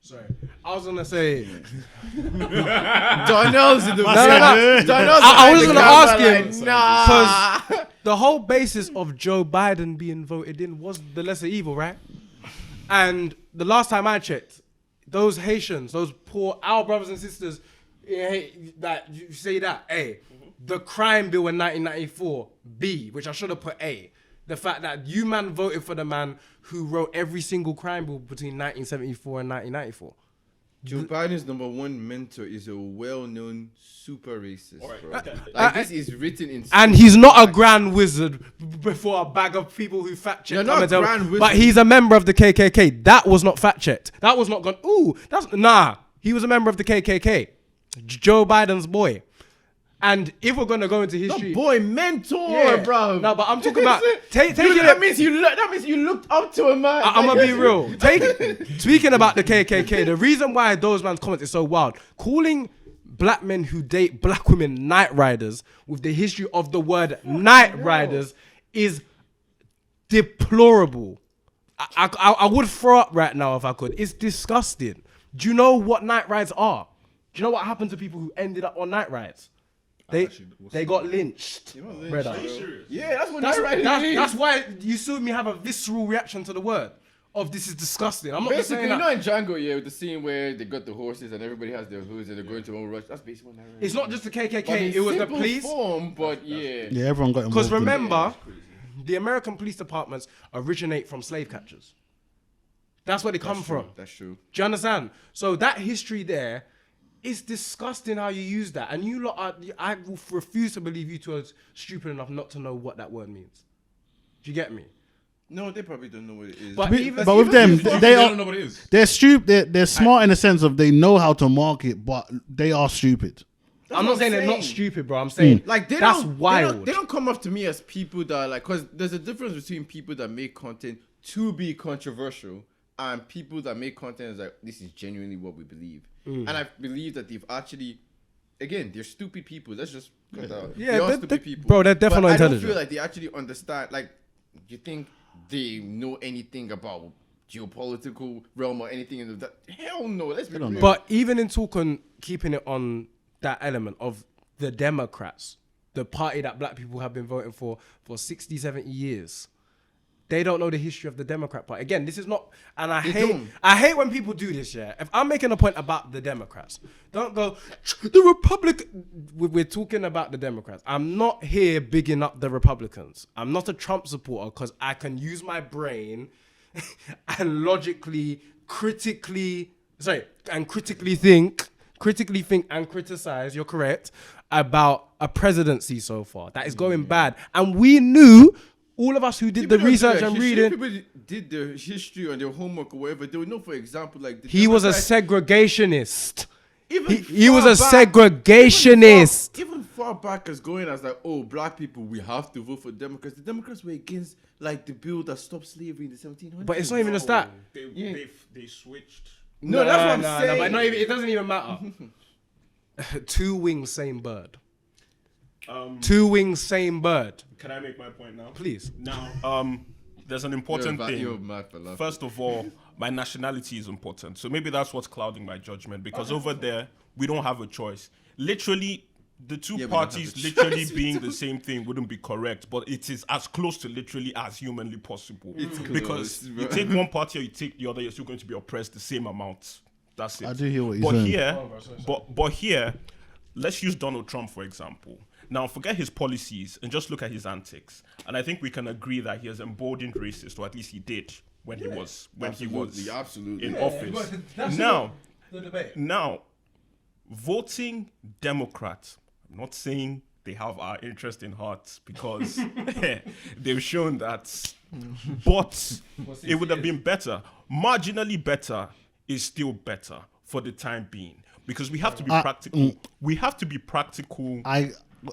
Sorry, I was gonna say. Darnell's in the I was gonna ask him because the whole basis of Joe Biden being voted in was the lesser evil, right? And the last time I checked, those Haitians, those poor our brothers and sisters, that you say that the crime bill in 1994 B, which I should have put A. The fact that you man voted for the man who wrote every single crime bill between 1974 and 1994. Joe Biden's number one mentor is a well-known super racist, bro. Okay. This is written in. And he's not a grand wizard before a bag of people who fact check. You're not a grand wizard. But he's a member of the KKK. That was not fact checked. That was not gone. Ooh, that's nah. He was a member of the KKK. Joe Biden's boy. And if we're gonna go into history, boy, mentor, bro. No, but I'm talking about taking that means you looked up to a man. I'm gonna be real. Speaking about the KKK, the reason why those man's comments is so wild, calling black men who date black women night riders with the history of the word night riders is deplorable. I would throw up right now if I could. It's disgusting. Do you know what night rides are? Do you know what happened to people who ended up on night rides? They got lynched. Brother. Yeah, that's what night riding is. That's why you saw me have a visceral reaction to the word of this is disgusting. I'm not just Basically, saying you that. know in Django, with the scene where they got the horses and everybody has their hoods and they're going to a rush. That's basically what night riding It's not just the KKK. But in It was the simple police. form, but yeah. Yeah, everyone got involved. Because in it. remember, the American police departments originate from slave catchers. That's where they come from. That's true. Do you understand? So that history there, it's disgusting how you use that. And you lot are, I will refuse to believe you two are stupid enough not to know what that word means. Do you get me? No, they probably don't know what it is. But But even with them, they don't are know what it is. they're stupid. They're smart in the sense of they know how to market, but they are stupid. I'm not saying they're not stupid, bro. I'm saying Like that's wild. They don't come off to me as people that are like, because there's a difference between people that make content to be controversial and people that make content is like, this is genuinely what we believe. And I believe that they've actually, again, they're stupid people. Let's just cut that out. Yeah, they are they're- stupid people. bro, they're definitely But I don't intelligent. feel like they actually understand. Like, you think they know anything about geopolitical realm or anything in that? Hell no. Let's be real. But even in keeping it on that element of the Democrats, the party that black people have been voting for 60, 70 years, they don't know the history of the Democrat Party. Again, this is not, and I hate when people do this, yeah. If I'm making a point about the Democrats, don't go, the Republic, we're talking about the Democrats. I'm not here bigging up the Republicans. I'm not a Trump supporter because I can use my brain and logically, critically think and criticize, you're correct, about a presidency so far that is going bad. And we knew, all of us who did the research and reading, people did their history and their homework or whatever, they would know, for example, like he was a segregationist. Even He was a far back- segregationist. Even far back as going as like, oh, black people, we have to vote for Democrats. The Democrats were against like the bill that stopped slavery in the 1700s. But it's not even just that. They switched. No, that's what I'm saying. But it doesn't even matter. Two wings, same bird. Two wings, same bird. Can I make my point now? Please. Now, there's an important You're thing. mad for laughing. First of all, my nationality is important. So maybe that's what's clouding my judgment because over there, we don't have a choice. Literally, the two we don't parties have a literally choice. being the same thing wouldn't be correct, but it is as close to literally as humanly possible. It's because close, you bro. take one party or you take the other, you're still going to be oppressed the same amount. That's it. I do hear what you're But saying. here, but here, let's use Donald Trump for example. Now, forget his policies and just look at his antics. And I think we can agree that he has emboldened racists, or at least he did when he was absolutely. in office. Now, voting Democrat. I'm not saying they have our interest in heart because they've shown that, but it would have been better. Marginally better is still better for the time being because we have to be practical. We have to be practical.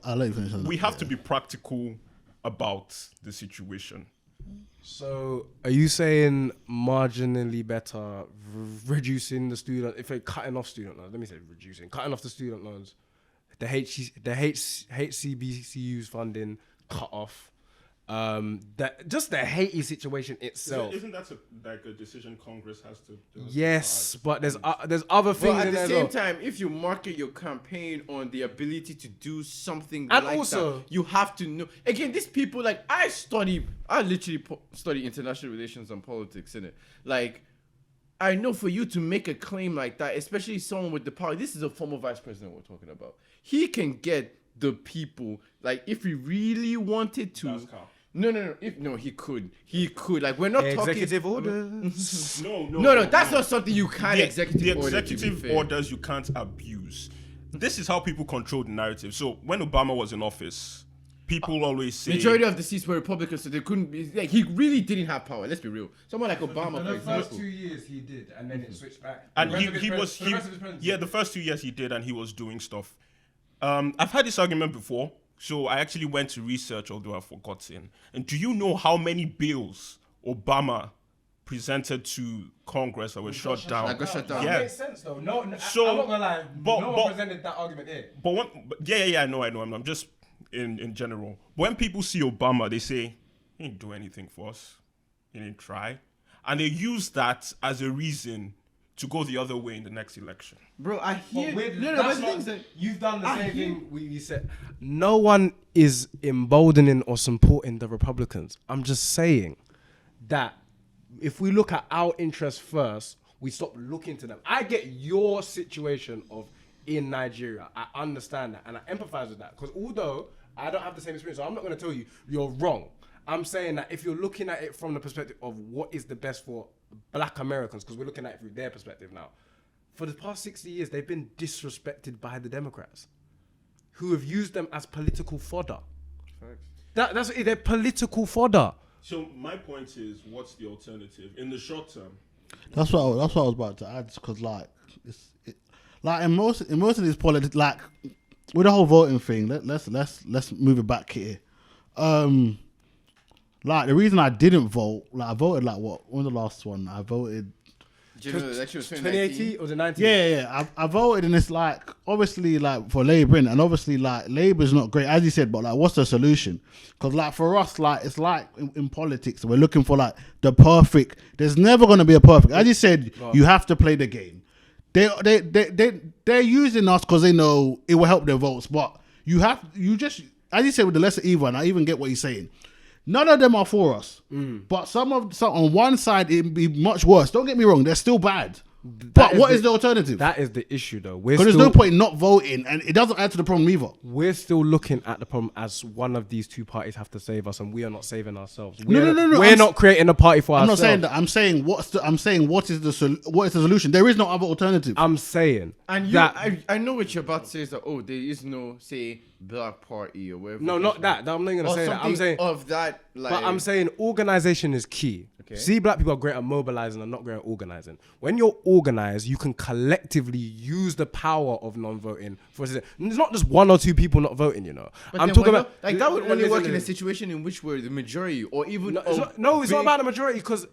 I'll let you finish. We have to be practical about the situation. So, are you saying marginally better, reducing the student, if they're cutting off student loans? Let me say reducing, cutting off the student loans, the HCBCU's funding cut off. That just the Haiti situation itself. Isn't that like a decision Congress has to do? Yes, but there's other things But at in the there. same as well. time, if you market your campaign on the ability to do something And like also- that, you have to know. Again, these people, like, I literally study international relations and politics, innit? Like, I know for you to make a claim like that, especially someone with the power, this is a former vice president we're talking about. He can get the people, like, if he really wanted to, That's cap. No. He could. Like, we're not Executive talking orders. No. That's not something you can't The executive order. executive orders you can't abuse. This is how people control the narrative. So when Obama was in office, people always say Majority of the seats were Republicans, so they couldn't be. Like, he really didn't have power. Let's be real. Someone like Obama, for The first example. 2 years he did, and then it switched back. and The rest of his the first 2 years he did, and he was doing stuff. I've had this argument before, so I actually went to research, although I've forgotten. And do you know how many bills Obama presented to Congress that were shut down? That got shut down. Yeah. It makes sense though. No, So, I'm not gonna lie. but- no but- one presented that argument here. I know. I'm just in general. When people see Obama, they say he didn't do anything for us. He didn't try, and they use that as a reason to go the other way in the next election. Bro, I hear. But But the thing is that you've done the I same hear- thing we said. No one is emboldening or supporting the Republicans. I'm just saying that if we look at our interests first, we stop looking to them. I get your situation of in Nigeria. I understand that and I empathize with that because although I don't have the same experience, so I'm not going to tell you you're wrong. I'm saying that if you're looking at it from the perspective of what is the best for Black Americans, because we're looking at it through their perspective now, for the past 60 years, they've been disrespected by the Democrats, who have used them as political fodder. That's it, they're political fodder. So my point is, what's the alternative in the short term? That's what I was about to add, because like like in most of these politics, like with the whole voting thing, let's move it back here. Like the reason I didn't vote, like I voted like what? When was the last one? I voted. General election was 2018 or the 19? Yeah. I voted, and it's like obviously like for Labour, and obviously like Labour's not great, as you said. But like, what's the solution? Because like for us, like it's like in politics, we're looking for like the perfect. There's never gonna be a perfect. As you said, you have to play the game. They're using us because they know it will help their votes. But you just, as you said, with the lesser evil, and I even get what you're saying. None of them are for us, but some on one side it'd be much worse. Don't get me wrong; they're still bad. But what is the alternative? That is the issue, though. Because there's no point in not voting, and it doesn't add to the problem either. We're still looking at the problem as one of these two parties have to save us, and we are not saving ourselves. No. We're not creating a party for I'm ourselves. not saying that. I'm saying what is the solution? There is no other alternative. I'm saying And that. I know what you're about to say is that there is no say Black Party or whatever. No, not that. I'm not going to Or say that. I'm something saying of that. Like, But I'm saying organization is key. Okay. See, Black people are great at mobilizing and not great at organizing. When you're organized, you can collectively use the power of non-voting. For instance, it's not just one or two people not voting, you know. But I'm then talking why about not? Like that would only work in a listen. situation in which we're the majority, or even It's not about the majority, because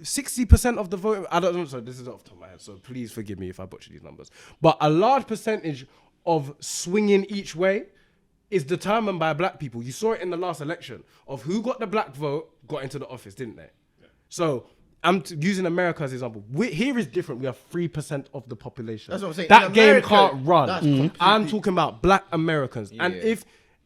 60% of the vote. I don't know. So this is off the top of my head. So please forgive me if I butcher these numbers. But a large percentage of swinging each way is determined by Black people. You saw it in the last election of who got the Black vote got into the office, didn't they? Yeah. So I'm using America as an example. Here is different. We have 3% of the population. That's what I'm saying. That In game America, can't run. that's completely- I'm talking about Black Americans. Yeah.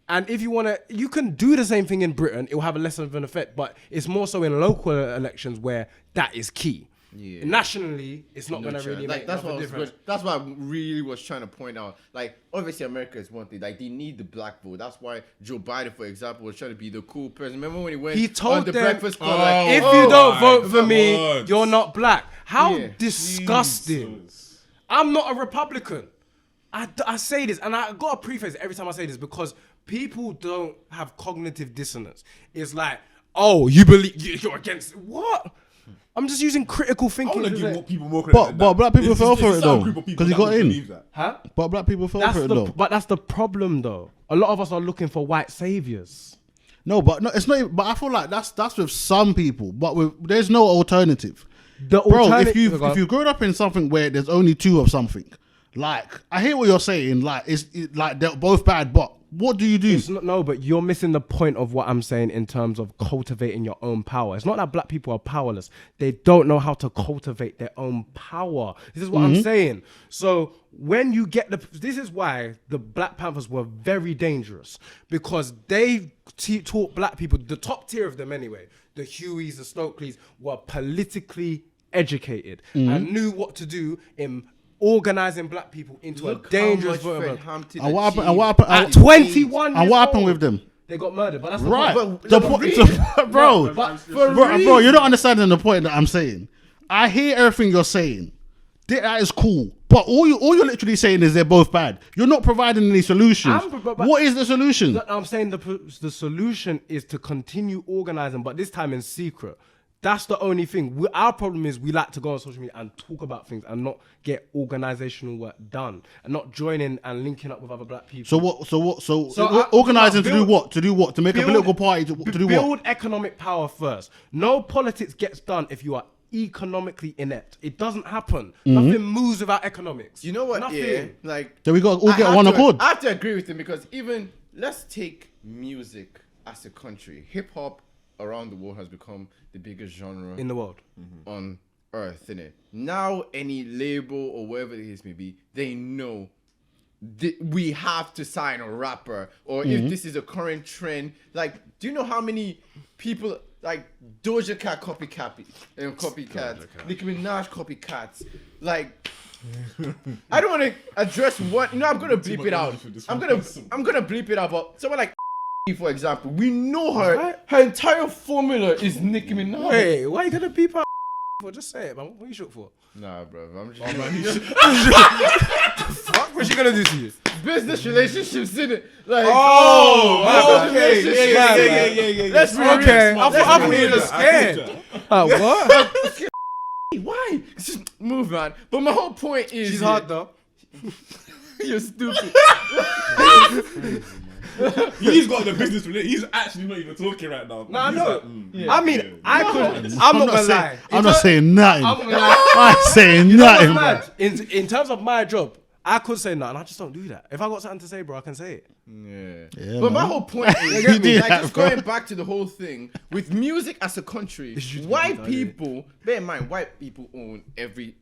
And if you want to, you can do the same thing in Britain. It will have a less of an effect, but it's more so in local elections where that is key. Yeah. Nationally, it's not No going to chance. really Like make that's a what difference. that's what I really was trying to point out. Like obviously America is one thing. Like they need the Black vote. That's why Joe Biden, for example, was trying to be the cool person. Remember when he went He told on the them, Breakfast Club? if you don't my vote for me, God. you're not Black. How Yeah. disgusting. I'm not a Republican. I say this, and I got to preface it every time I say this, because people don't have cognitive dissonance. It's like, oh, you believe you're against what? I'm just using critical I thinking. want to to give say- more people more credit. than But that. Black people It's- fell it's for a it certain though, group of people 'cause he that got would in. believe that. Huh? But Black people fell for it though. But that's the problem, though. A lot of us are looking for white saviors. No, it's not. But I feel like that's with some people. But there's no alternative. The Bro, alternative- if you grown up in something where there's only two of something, like I hear what you're saying. Like like they're both bad. But what do you do? It's not, no, but you're missing the point of what I'm saying in terms of cultivating your own power. It's not that Black people are powerless. They don't know how to cultivate their own power. This is what I'm saying. So when you get this is why the Black Panthers were very dangerous, because they taught Black people, the top tier of them anyway, the Hueys, the Stokeleys, were politically educated and knew what to do in organizing Black people into Look a dangerous how much voter. Fred Hampton And what happened? achieved At 21 years And what happened old. with them? they got murdered. But that's the Right. point. Bro, you're not understanding the point that I'm saying. I hear everything you're saying. That is cool. But all you're literally saying is they're both bad. You're not providing any solutions. What is the solution? I'm saying the solution is to continue organizing, but this time in secret. That's the only thing. Our problem is we like to go on social media and talk about things and not get organizational work done and not joining and linking up with other black people. So organizing to do what? To do what? To make a political party? To do what? Build economic power first. No politics gets done if you are economically inept. It doesn't happen. Nothing moves without economics. You know what? Nothing. Yeah, like then we got all get one accord. I have to agree with him because even let's take music as a country. Hip hop around the world has become the biggest genre in the world on earth, innit? Now any label or whatever the case may be, they know we have to sign a rapper, or if this is a current trend. Like, do you know how many people like Doja Cat copycats, Nicki Minaj copycats? Like, I don't want to address what, you know, I'm gonna bleep it out. I'm gonna bleep it out, but someone like, for example, we know her entire formula is Nicki Minaj. Wait, why are you gonna beep out? Just say it, man. What are you shook for? Nah, bro. I'm just. Fuck, what's she gonna do to you? Business relationships, in it. Like, Okay. Yeah. Let's be okay. real. I thought you were scared. What? Why? Just move, man. But my whole point is, She's hot though. You're stupid. He's got the business relationship. He's actually not even talking right now. No, I know. I mean, I could. I'm not gonna lie. I'm not saying nothing. I'm not gonna lie. I'm saying nothing, bro. In terms of my job, I could say nothing. I just don't do that. If I got something to say, bro, I can say it. Yeah, but my whole point is, going back to the whole thing with music as a country, white people, bear in mind, white people own every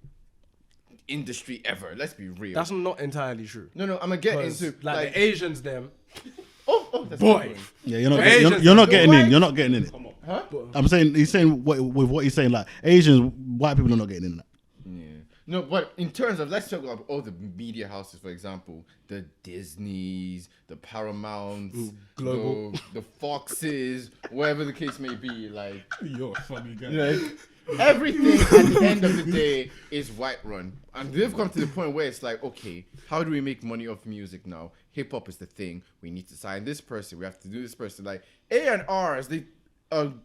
industry ever. Let's be real. That's not entirely true. No, I'm gonna get into like the Asians, them. Oh, that's boy. Yeah, you're not getting in. You're not getting in it. Huh? I'm saying he's saying with what he's saying, like Asians, white people are not getting in that. Yeah. No, but in terms of, let's talk about all the media houses, for example, the Disneys, the Paramounts, Global, the Foxes, whatever the case may be. Like, You're a funny guy. like everything at the end of the day is white run, and they've come to the point where it's like, okay, how do we make money off music now? Hip hop is the thing. We need to sign this person. We have to do this person. Like A&Rs, they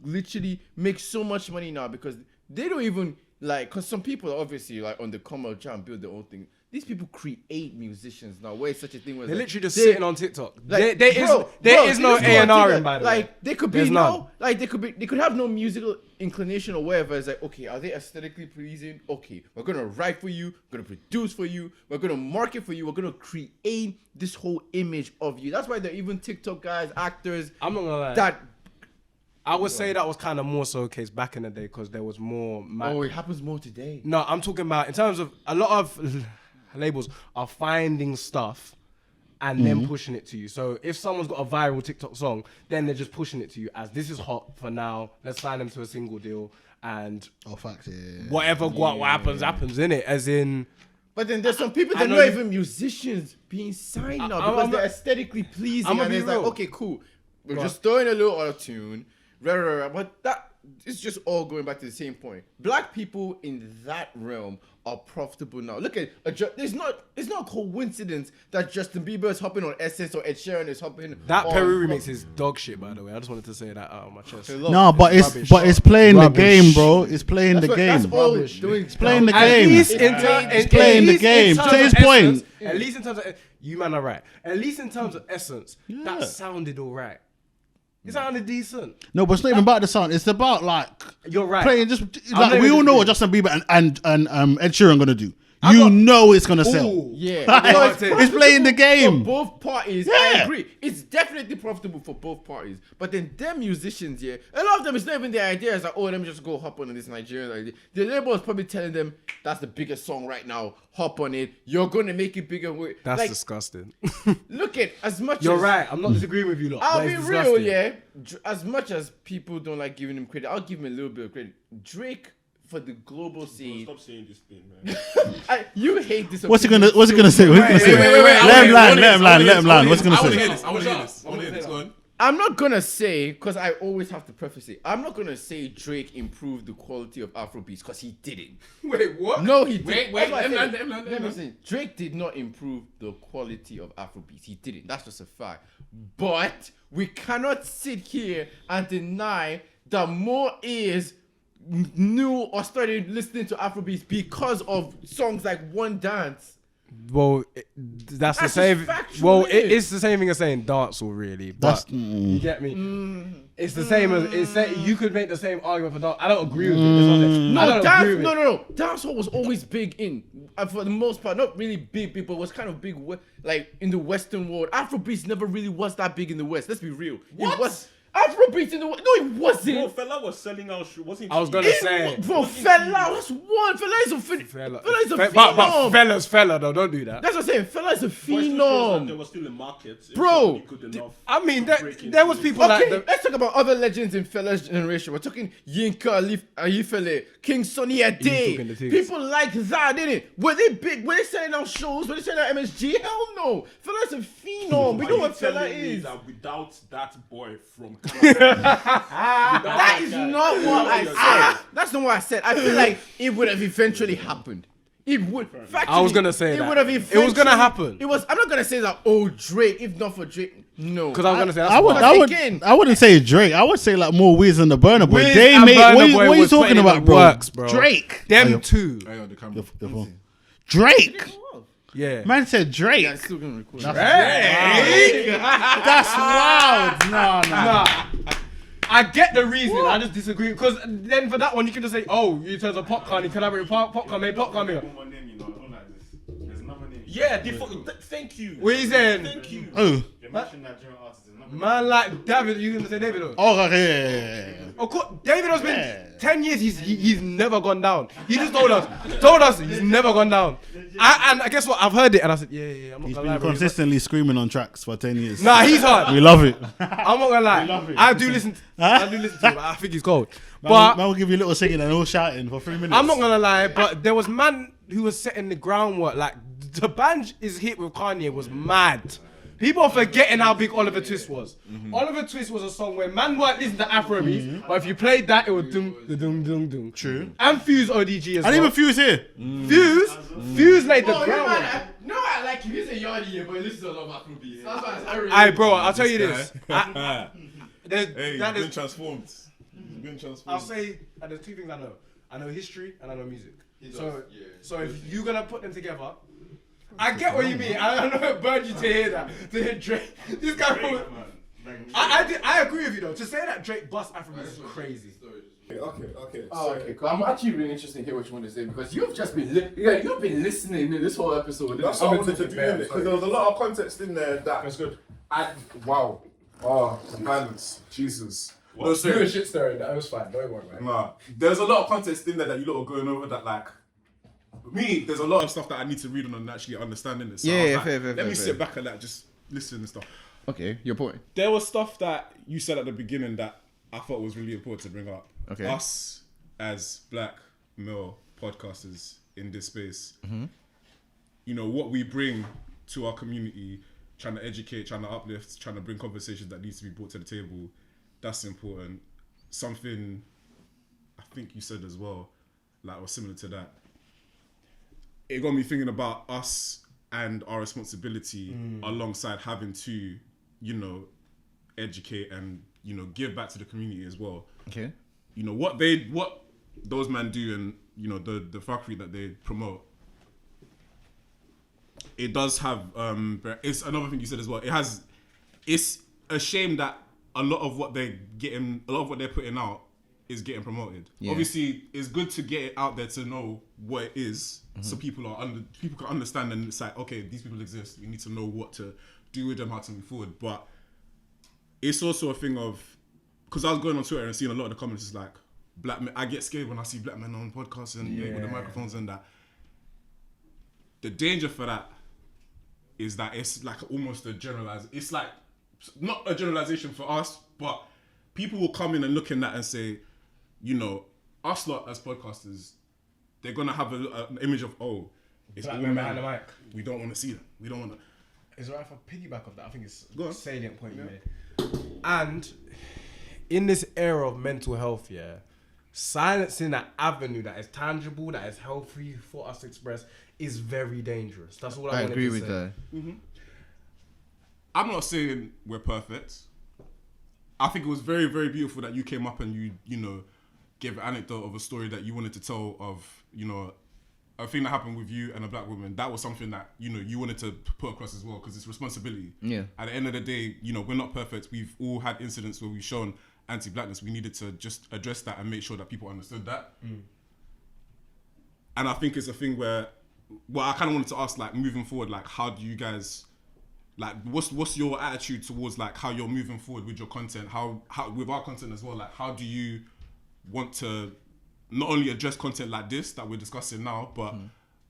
literally make so much money now because they don't even like. Because some people are obviously like on the come up, try and build their own thing. These people create musicians now. Where it's such a thing where they're like, literally just sitting on TikTok. Like, there is no A&R in, by the way. Like they could be they could have no musical inclination or whatever. It's like, okay, are they aesthetically pleasing? Okay, we're gonna write for you, we're gonna produce for you, we're gonna market for you, we're gonna create this whole image of you. That's why there are even TikTok guys, actors. I'm not gonna lie. That I would say that was kind of more so the case back in the day because there was more. It happens more today. No, I'm talking about in terms of a lot of labels are finding stuff and then pushing it to you. So if someone's got a viral TikTok song, then they're just pushing it to you as this is hot for now. Let's sign them to a single deal and facts, whatever what happens, innit? As in. But then there's some people that are not even musicians being signed now because they're aesthetically pleasing, and it's like, okay, cool, we're just throwing a little auto-tune, but that it's just all going back to the same point. Black people in that realm are profitable now. Look at it's not a coincidence that Justin Bieber is hopping on Essence or Ed Sheeran is hopping. That Peru remix is dog shit, by the way. I just wanted to say that out of my chest. No, but it's playing the game, bro. It's playing the game. That's all it's doing. It's playing the game. It's playing the game. To his point. At least in terms of you man are right. At least in terms of essence, that sounded all right. It sounded decent. No, but it's not even about the sound. It's about like you're right. Playing just like we all know what Justin Bieber and Ed Sheeran gonna do. You know it's gonna sell. Yeah, it's playing the game. For both parties, I agree. It's definitely profitable for both parties. But then them musicians, a lot of them, it's not even their idea. It's like, oh, let me just go hop on this Nigerian idea. The label is probably telling them that's the biggest song right now. Hop on it. You're gonna make it bigger. That's like, disgusting. Look at as much. You're right. I'm not disagreeing with you, lot. I'll be real, As much as people don't like giving him credit, I'll give him a little bit of credit. Drake. For the global scene. Stop saying this thing, man. You hate this. What's he gonna say? Wait. Let him land. What's he gonna say? I want to hear this. Go on. I'm not gonna say, because I always have to preface it, I'm not gonna say Drake improved the quality of Afrobeats, because he didn't. Wait, what? No, he didn't. Wait, Let me say, Drake did not improve the quality of Afrobeats. He didn't. That's just a fact. But we cannot sit here and deny that more ears knew or started listening to Afrobeats because of songs like One Dance. Well, that's the same. Well, it's the same thing as saying dancehall, really. But you get me? It's the same as you could make the same argument for dancehall. I don't agree with it. No, dancehall was always big in, for the most part, not really big, but it was kind of big, like in the Western world. Afrobeats never really was that big in the West. Let's be real. What? It was Afrobeats in the West. No, it wasn't. Bro, Fela was selling out. Wasn't I was gonna say, bro, Fela was one. Fela is a Fela is a but phenom. Fella's Fela though. Don't do that. That's what I'm saying. Fela is a There phenom. was still a market. Bro, Good enough. I mean, there was people Okay, like let's talk about other legends in Fela's generation. We're talking Yinka, Ayifele, King Sonny talking the Ade. things. People like that, didn't it? Were they big? Were they selling out shows? Were they selling out MSG? Hell no. Fela's a phenom. We know what Fela is. That without that boy from Canada, That is not what I said. That's not what I said. I feel like it would have eventually happened. It would. Factually, I was gonna say it that. would have It was gonna eventually- happen. It was. I'm not gonna say that. Oh, Drake. If not for Drake, no. because I was gonna say that's I why. wouldn't say Drake. I would say like more Wiz and the Burna Boy. Wiz They and made. Burna What Boy are you was talking putting in about, the bro? works, bro. Drake. Them two. Hey, the camera. Your phone. Drake. Yeah. Man said Drake. Yeah, it's still gonna record. That's wild. No. I get the reason. I just disagree because then for that one you can just say, oh, in terms of Popcorn, you collaborate with Popcorn, made Popcorn. One more name, you know, I don't like this. There's another name. Yeah, thank you. what you saying? Thank you. Oh. You mentioned Nigerian artists. There's another Man, like David, you gonna say David? Oh, okay. Yeah. Of course, David has been 10 years. He's never gone down. He just told us he's never gone down. And I guess what? I've heard it and I said, yeah. I'm not He's gonna been lie. Bro. consistently screaming on tracks for 10 years. Nah, he's hard. We love it. I'm not gonna lie. love it. I do listen to him. But I think he's cold. Man But will give you a little singing and all shouting for 3 minutes. I'm not gonna lie. But there was man who was setting the groundwork. Like the band is hit with Kanye was mad. People are forgetting how big Oliver Twist was. Oliver Twist was a song where man weren't listening to Afrobeats, but if you played that, it would doom. True. And Fuse ODG as well. And even Fuse here. Fuse laid the groundwork. No, I like you. He's a yardie, but this is a lot of Afrobeats. That's why I really. Aye, bro, I'll tell you this. Hey, That he's is- been transformed. He's been transformed. I'll say there's two things I know. I know history and I know music. So if you're gonna put them together, I get what you mean. I know it burned you to hear that. To hear Drake. This guy. I agree with you though. To say that Drake bust Afrobeats is crazy. Okay. Oh, okay. Cool. I'm actually really interested to hear what you want to say because you've just been you've been listening in this whole episode. That's what I wanted to do because there was a lot of context in there that was good. Wow. Oh, the balance. Jesus. No, seriously. shit story. That was fine. Don't worry, man. Nah, there's a lot of context in there that you lot are going over that, like, me, there's a lot of stuff that I need to read on and actually understanding it. So I was like, let me sit back and like just listen and stuff. Okay, your point. There was stuff that you said at the beginning that I thought was really important to bring up. Okay. Us as black male podcasters in this space, you know, what we bring to our community, trying to educate, trying to uplift, trying to bring conversations that needs to be brought to the table. That's important. Something I think you said as well, like, or similar to that. It got me thinking about us and our responsibility alongside having to, you know, educate and, you know, give back to the community as well. Okay. You know, what those men do and, you know, the fuckery that they promote. It does have, it's another thing you said as well. It's a shame that a lot of what they're putting out is getting promoted. Yeah. Obviously, it's good to get it out there to know what it is, so people can understand, and it's like, okay, these people exist. We need to know what to do with them, how to move forward. But it's also a thing of, because I was going on Twitter and seeing a lot of the comments, it's like, black men. I get scared when I see black men on podcasts and with the microphones and that. The danger for that is that it's like almost a generalized. It's like not a generalization for us, but people will come in and look in that and say, you know, us lot as podcasters, they're gonna have an image of, oh, it's Black all men men. behind the mic. We don't want to see that. We don't want to. Is it right for piggyback of that? I think it's Go on. a salient point you made. And in this era of mental health, silencing that avenue that is tangible, that is healthy for us to express, is very dangerous. That's all I wanted to say. agree with that. Mm-hmm. I'm not saying we're perfect. I think it was very, very beautiful that you came up and you know, gave an anecdote of a story that you wanted to tell of, you know, a thing that happened with you and a black woman. That was something that, you know, you wanted to put across as well, because it's responsibility. Yeah. At the end of the day, you know, we're not perfect. We've all had incidents where we've shown anti-blackness. We needed to just address that and make sure that people understood that. And I think it's a thing where, well, I kind of wanted to ask, like, moving forward, like, how do you guys, like, what's your attitude towards, like, how you're moving forward with your content? How with our content as well, like, how do you want to not only address content like this that we're discussing now, but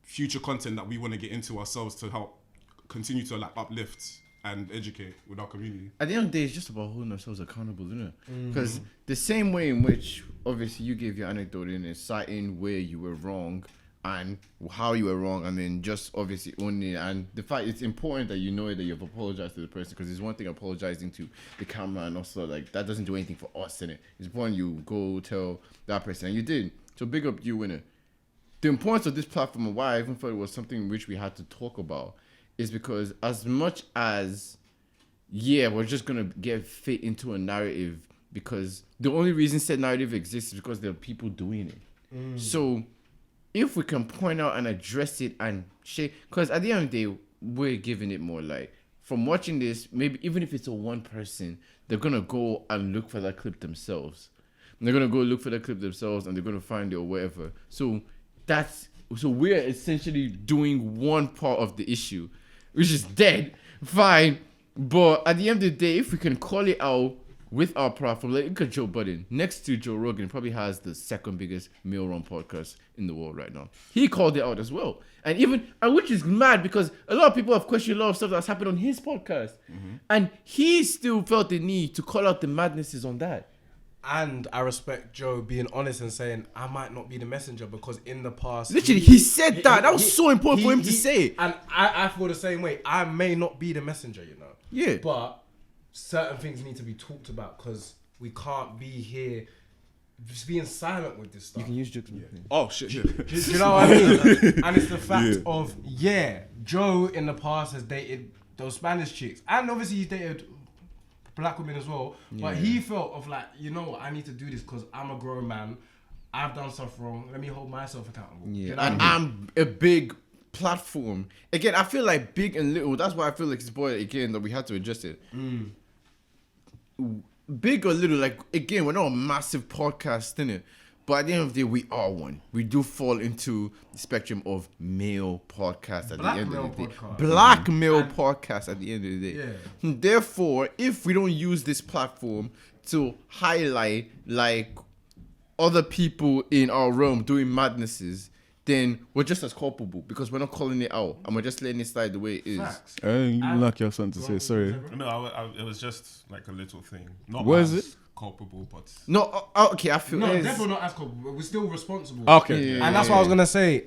future content that we want to get into ourselves to help continue to, like, uplift and educate with our community? At the end of the day, it's just about holding ourselves accountable, isn't it? Because the same way in which, obviously, you gave your anecdote in it, citing where you were wrong and how you were wrong, and then just obviously owning it. And the fact it's important that you know that you've apologized to the person, because it's one thing apologizing to the camera, and also, like, that doesn't do anything for us, innit? It's important you go tell that person, and you did. So big up you, winner. The importance of this platform, and why I even thought it was something which we had to talk about, is because as much as, we're just gonna get fit into a narrative, because the only reason said narrative exists is because there are people doing it. So if we can point out and address it and share, because at the end of the day, we're giving it more light. From watching this, maybe even if it's a one person, they're gonna go and look for that clip themselves. And they're gonna go look for that clip themselves, and they're gonna find it or whatever. So we're essentially doing one part of the issue, which is dead, fine. But at the end of the day, if we can call it out with our platform, like, look at Joe Budden. Next to Joe Rogan, probably has the second biggest male-run podcast in the world right now. He called it out as well. And which is mad, because a lot of people have questioned a lot of stuff that's happened on his podcast. And he still felt the need to call out the madnesses on that. And I respect Joe being honest and saying, I might not be the messenger, because in the past... Literally, he said that. That was so important for him to say. And I feel the same way. I may not be the messenger, you know. Yeah. But certain things need to be talked about, because we can't be here just being silent with this stuff. You can use Juke. Oh, shit. Do you know what I mean? And it's the fact of, Joe in the past has dated those Spanish chicks. And obviously he's dated black women as well. But he felt of, like, you know what, I need to do this because I'm a grown man. I've done stuff wrong. Let me hold myself accountable. Yeah. You know And I'm a big platform. Again, I feel like big and little. That's why I feel like it's important, again, that we had to adjust it. Big or little, like, again, we're not a massive podcast, innit? But at the end of the day, we are one. We do fall into the spectrum of male podcasts at the end of the day. Black male podcasts at the end of the day. Yeah. Therefore, if we don't use this platform to highlight, like, other people in our realm doing madnesses, then we're just as culpable, because we're not calling it out and we're just letting it slide the way it is. You like your son to say, sorry. No, it was just like a little thing. Not Where as is it? culpable, but No, okay, I feel No, it's- definitely not as culpable. We're still responsible. Okay. Yeah. And that's what I was going to say.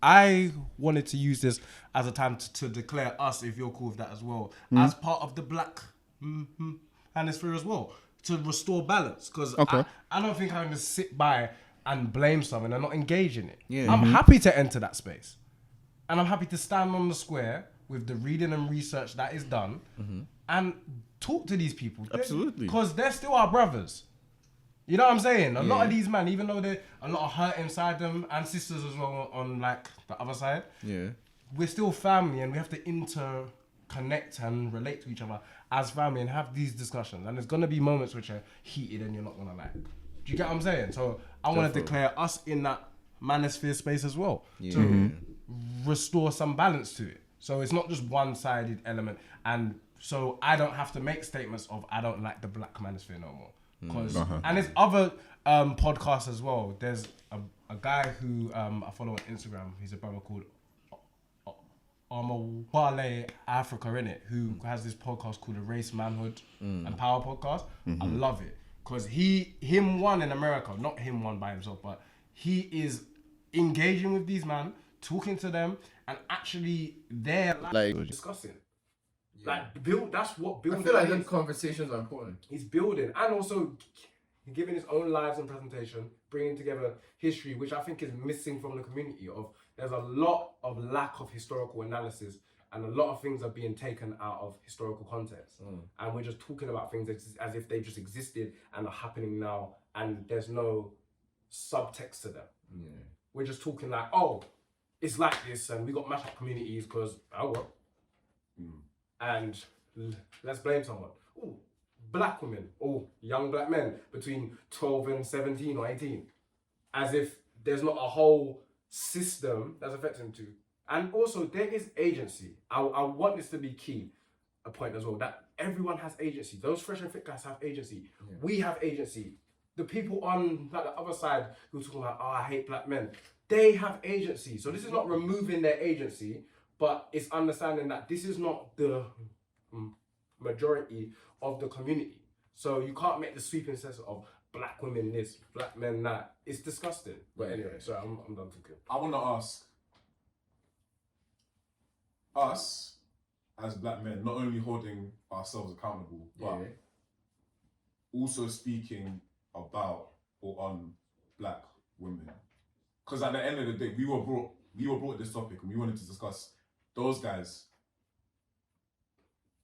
I wanted to use this as a time to declare us, if you're cool with that as well, as part of the black manosphere as well, to restore balance. Because I don't think I'm going to sit by and blame someone and not engage in it. Yeah. I'm happy to enter that space. And I'm happy to stand on the square with the reading and research that is done and talk to these people. Absolutely. Because they're still our brothers. You know what I'm saying? A lot of these men, even though there's a lot of hurt inside them, and sisters as well on, like, the other side, we're still family, and we have to interconnect and relate to each other as family and have these discussions. And there's going to be moments which are heated and you're not going to like. Do you get what I'm saying? So I want to declare us in that manosphere space as well to restore some balance to it. So it's not just one-sided element. And so I don't have to make statements of I don't like the black manosphere no more. And there's other podcasts as well. There's a guy who I follow on Instagram. He's a brother called Wale Africa, innit? Who has this podcast called the Race, Manhood and Power Podcast. I love it. Because him one in America, not him one by himself, but he is engaging with these men, talking to them, and actually they're like discussing. Like build. That's what building. I feel like is. them conversations are important. He's building and also giving his own lives and presentation, bringing together history, which I think is missing from the community. There's a lot of lack of historical analysis, and a lot of things are being taken out of historical context. And we're just talking about things as if they just existed and are happening now, and there's no subtext to them. Yeah. We're just talking like, oh, it's like this, and we got mashed up communities because, and let's blame someone. Ooh, black women or young black men between 12 and 17 or 18. As if there's not a whole system that's affecting them too. And also, there is agency. I want this to be key, a point as well, that everyone has agency. Those Fresh and Fit guys have agency. Yeah. We have agency. The people on like, the other side who are talking about, I hate black men, they have agency. So this is not removing their agency, but it's understanding that this is not the majority of the community. So you can't make the sweeping sense of black women this, black men that. It's disgusting. But anyway, sorry, I'm done talking. I want to ask us as black men, not only holding ourselves accountable, but also speaking about or on black women. Because at the end of the day, we were brought this topic and we wanted to discuss those guys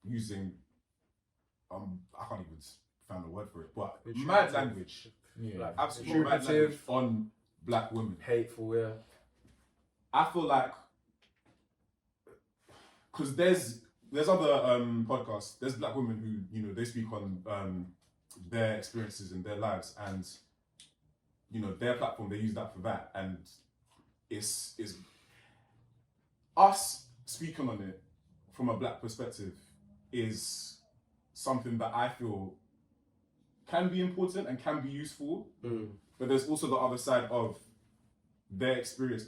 using I can't even find a word for it, but mad language. Like absolutely mad language on black women. Hateful, yeah. I feel like because there's other podcasts, there's black women who, they speak on their experiences in their lives, and their platform, they use that for that, and it's us speaking on it from a black perspective is something that I feel can be important and can be useful, but there's also the other side of their experience.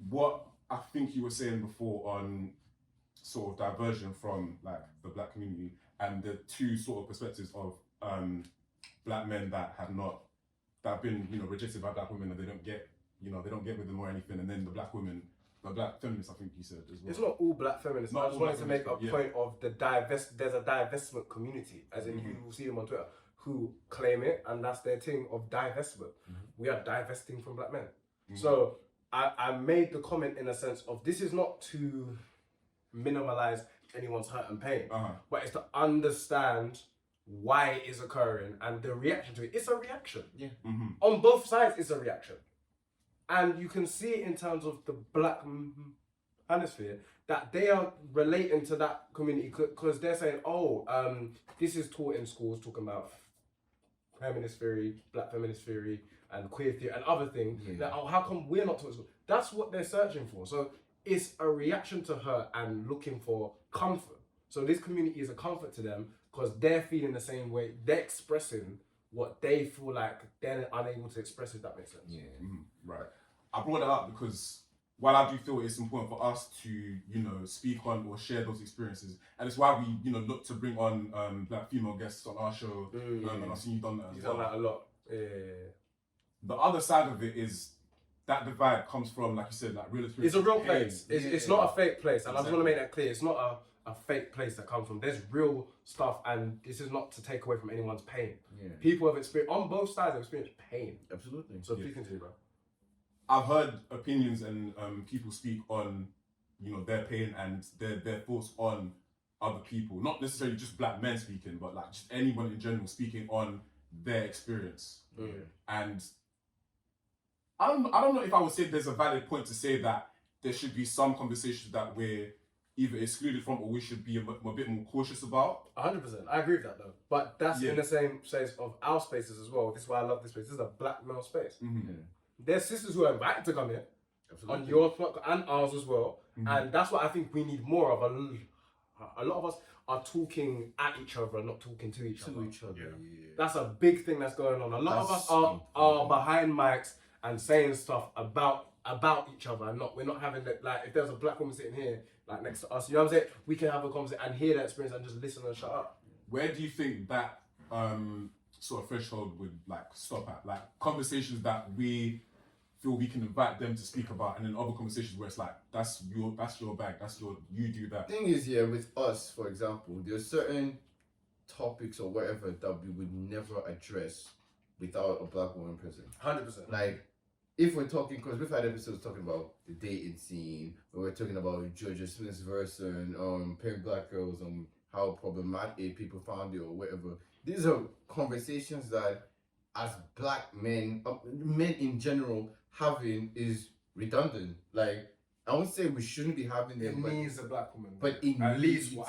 What I think you were saying before on sort of diversion from like the black community and the two sort of perspectives of black men that have been rejected by black women and they don't get with them or anything, and then the black women, the black feminists, I think you said as well. It's not all black feminists. I just wanted to make a point of there's a divestment community, as in you will see them on Twitter, who claim it, and that's their thing of divestment. We are divesting from black men. So I made the comment in a sense of this is not to minimalize anyone's hurt and pain, but it's to understand why it is occurring and the reaction to it. It's a reaction. Yeah. On both sides, it's a reaction. And you can see it in terms of the black manosphere that they are relating to that community because they're saying, this is taught in schools, talking about feminist theory, black feminist theory, and queer theory, and other things. Yeah. That, how come we're not taught in school? That's what they're searching for. So it's a reaction to her and looking for comfort. So this community is a comfort to them because they're feeling the same way. They're expressing what they feel like they're unable to express, if that makes sense. Yeah. Right. I brought that up because while I do feel it's important for us to, speak on or share those experiences, and it's why we, look to bring on black female guests on our show, and I've seen you done that as well. You've done that a lot. Yeah. The other side of it is that divide comes from, like you said, like real experience. It's a real place. It's not a fake place, and I just want to make that clear. It's not a fake place that comes from. There's real stuff, and this is not to take away from anyone's pain. Yeah. People have experienced, on both sides, have experienced pain. Absolutely. So please continue, bro. I've heard opinions and people speak on, their pain and their thoughts on other people. Not necessarily just black men speaking, but like just anyone in general speaking on their experience. And I don't know if I would say there's a valid point to say that there should be some conversations that we're either excluded from or we should be a bit more cautious about. 100%. I agree with that though. But that's in the same space of our spaces as well. This is why I love this space. This is a black male space. There's sisters who are invited to come here. Absolutely. On your podcast and ours as well. And that's what I think we need more of. A lot of us are talking at each other and not talking to each other. Yeah. That's a big thing that's going on. A lot of us are behind mics and saying stuff about each other, and we're not having that. Like, if there's a black woman sitting here, like next to us, you know what I'm saying? We can have a conversation and hear that experience and just listen and shut up. Where do you think that sort of threshold would like stop at? Like conversations that we feel we can invite them to speak about, and then other conversations where it's like, that's your bag, you do that. Thing is, yeah, with us, for example, there's certain topics or whatever that we would never address without a black woman present. 100%. Like, if we're talking, because we've had episodes talking about the dating scene, or we're talking about Georgia Smith's verse and paying black girls and how problematic people found it or whatever. These are conversations that, as black men, men in general, having is redundant. Like, I won't say we shouldn't be having them. It needs a black woman. But it at least one.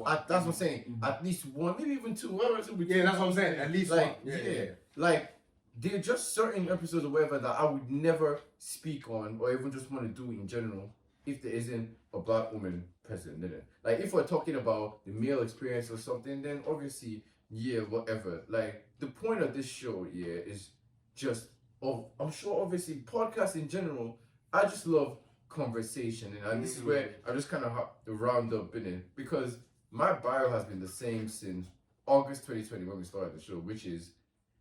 that's what I'm saying. At least one, maybe even two. Yeah, that's what I'm saying. At least like, one. Yeah. Like, there are just certain episodes or whatever that I would never speak on or even just want to do in general if there isn't a black woman present in it. Like, if we're talking about the male experience or something, then obviously, yeah, whatever. Like, the point of this show, yeah, is just, I'm sure obviously podcasts in general, I just love conversation, and this is where I just kind of have to round up in it, because my bio has been the same since August 2020 when we started the show, which is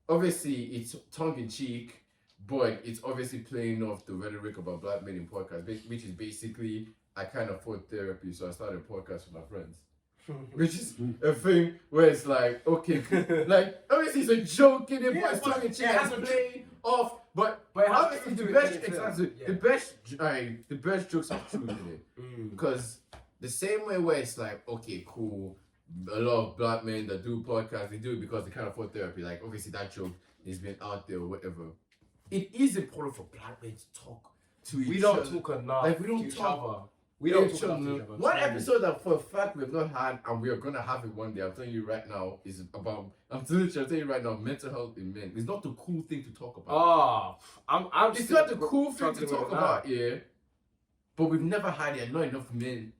obviously it's tongue-in-cheek, but it's obviously playing off the rhetoric about black men in podcasts, which is basically I can't afford therapy, so I started a podcast with my friends. Which is a thing where it's like, okay, like obviously it's a joke in it, but it's tongue-in-cheek, it's playing off. But obviously the best jokes are true in it, because the same way where it's like, okay, cool, a lot of black men that do podcasts, they do it because they can't afford therapy. Like obviously that joke has been out there or whatever. It is important for black men to talk to each other. We don't talk enough. Like we don't to each talk. other. We don't talk enough to each other. One episode that for a fact we've not had, and we are gonna have it one day, I'm telling you right now, is about, I'm telling you right now, mental health in men. It's not the cool thing to talk about. It's not the cool thing to talk about, yeah. But we've never had it, not enough men.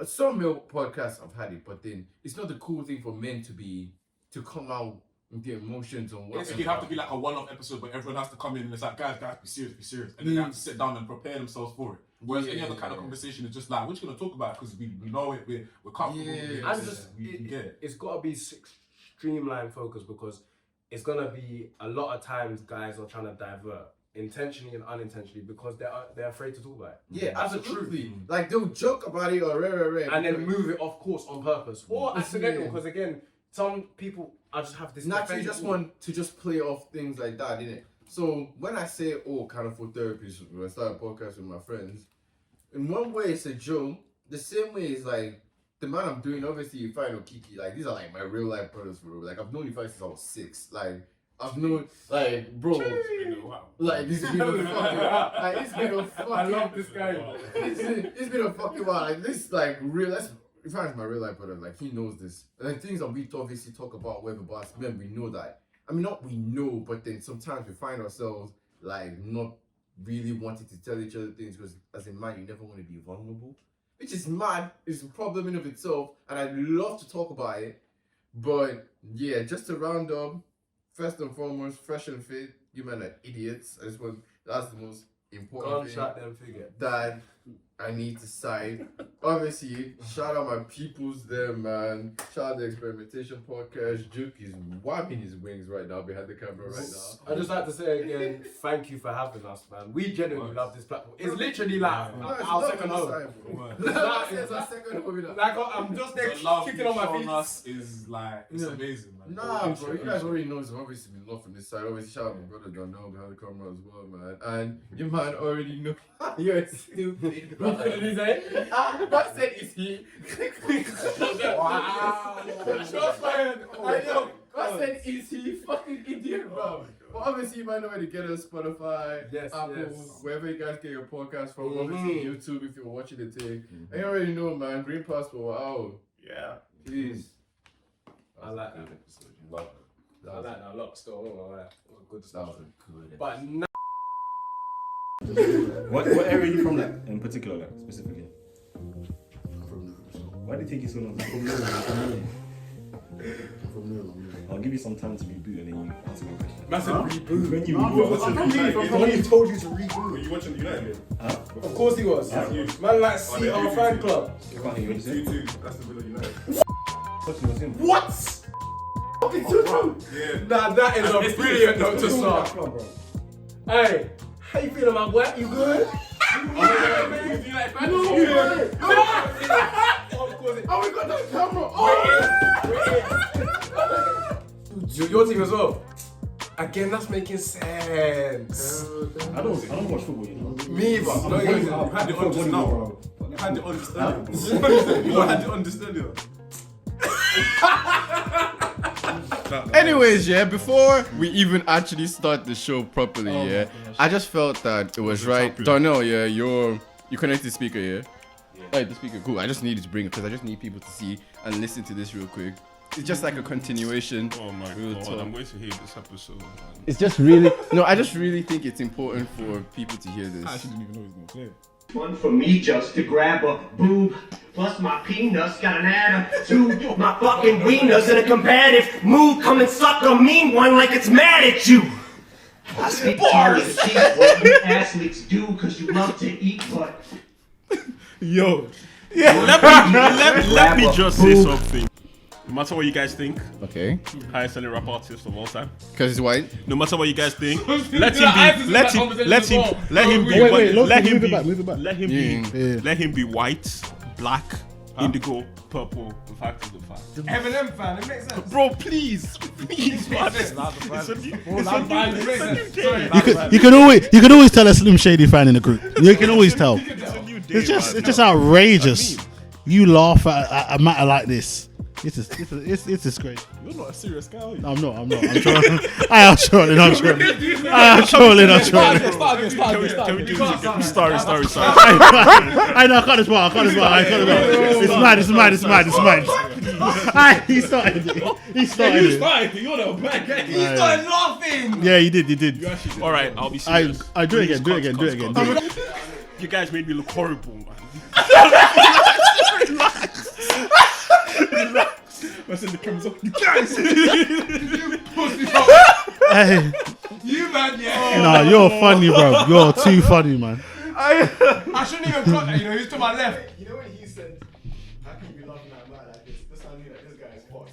Some male podcasts have had it, but then it's not the cool thing for men to come out with their emotions on what. It'd have to be like a one-off episode, but everyone has to come in and it's like, guys, be serious, and they have to sit down and prepare themselves for it. Whereas any other kind of conversation is just like, we're just gonna talk about it because we know it, we're comfortable with it, and we get it. It's gotta be streamline focused, because it's gonna be a lot of times guys are trying to divert intentionally and unintentionally because they're afraid to talk about it. Yeah, absolutely. Like they'll joke about it or and then move it off course on purpose or accidental, because again, some people I just have this naturally just want to just play off things like that, innit? So when I say, can't afford therapy, so when I start a podcast with my friends, in one way it's a joke. The same way is like the man I'm doing, obviously Ifeanyi Okiki, like these are like my real life brothers, bro. Like I've known Ifeanyi since I was 6. Like I've known, like, bro, like this has been a fucking, like it's been a fucking. I love this guy. It's been a fucking while. Like this, like real. That's Ifeanyi's my real life brother. Like he knows this. Like things that we obviously talk about, whatever, but as men we know that. I mean, not we know, but then sometimes we find ourselves like not really wanting to tell each other things because as a man you never want to be vulnerable, which is mad. It's a problem in of itself, and I'd love to talk about it. But yeah, just to round up, first and foremost, Fresh and Fit, you men are idiots. That's the most important thing that I need to cite. Obviously, shout out my peoples there, man. Shout out the Experimentation Podcast. Juke is whapping his wings right now behind the camera right now. I just like to say again, thank you for having us, man. We genuinely love this platform. It's literally like our second home. It's our second home. Like I'm just there kicking on my feet. Us is like it's amazing, man. Nah, bro, you guys already know it's obviously been love from this side. Obviously, shout out my brother John Noel behind the camera as well, man. And you man already know you're stupid. What did he say? What said is he? Wow. Shots fired. What said is he? Fucking idiot, bro. But obviously, you might know where to get us: Spotify, Apple, wherever you guys get your podcast from. Obviously, YouTube if you're watching the thing. And you already know, man. Green Passport. Oh, yeah. Please. I like that episode. Love it. I like that a lot. Still, it was good stuff. But now. What area are you from, like, in particular, like, specifically? I'm from Newham. Why did it take you so long? I'm from Newham. I'll give you some time to reboot and then you answer my question. Massive reboot. When you reboot, when he told you to reboot. Were you watching United? Of course he was. Man, like, see our fan club. You can't hear what you say? 2-2. That's the Villa United. What? Okay, 2-2. Yeah. Nah, that is a brilliant note to start. Hey, How you feeling, my boy? You good? Oh, we got that camera. Your team as well. Again, that's making sense. I don't watch football, you know. Me, but You had the understanding now. You had the understanding. You had the understanding. Anyways, yeah, before we even actually start the show properly, I just felt that it was right. Darnell, you connected the speaker, yeah? Alright, the speaker, cool. I just needed to bring it because I just need people to see and listen to this real quick. It's just like a continuation. Oh my god, I'm going to hate this episode, man. It's just really, I just really think it's important for people to hear this. I actually didn't even know he was going to play. Fun for me just to grab a boob, plus my peanuts, got an attitude, my fucking wieners in a combative mood, come and suck a mean one like it's mad at you. I speak to you to teach what you athletes do, cause you love to eat, but... Yo. Let me just say something. No matter what you guys think, Okay. highest selling rap artist of all time. Because it's white. No matter what you guys think, let Move him be white, black, indigo, purple. The fact is the fact. Eminem fan, it makes sense. Bro, please, man. You can always tell a Slim Shady fan in the group. You can always tell. It's just outrageous. You laugh at a matter like this. It's disgrace. You're not a serious guy, are you? I'm not. I'm trolling. I am trolling. Can we do this again? Sorry. I know. I can't as well. It's mad. He started it. You're the bad guy. He started laughing. Yeah, you did. All right, I'll be serious. I do it again. You guys made me look horrible, man. I said the camera's off. You guys! Hey, You man, yeah. nah, you're funny, bro. You're too funny, man. I shouldn't even clock that, he's to my left. You know when he said, how can you be laughing at a man like this? That's how I knew that this guy is fucked.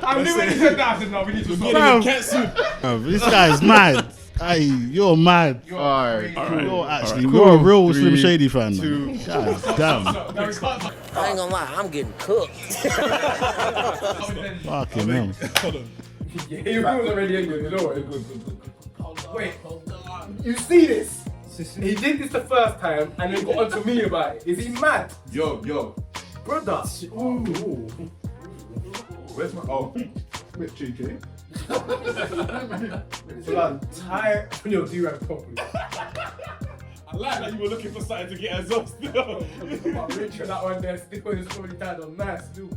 I knew when he said that, I said, no, we need to stop. This guy's mad. Hey, you're mad. Alright. You're actually Cool. you're a real 3, Slim Shady fan, man. 2. God damn. I ain't gonna lie, I'm getting cooked. Fucking hell. Yeah, he was already angry. You know what? Good. Wait, you see this? He did this the first time and then got onto me about it. Is he mad? Yo. Brother. Where's my... Oh. Wait, JK. So I'm tired. Yo, do you rap properly? I like that you were looking for something to get us off still. Richard, that one there, still is probably died on mass, dude.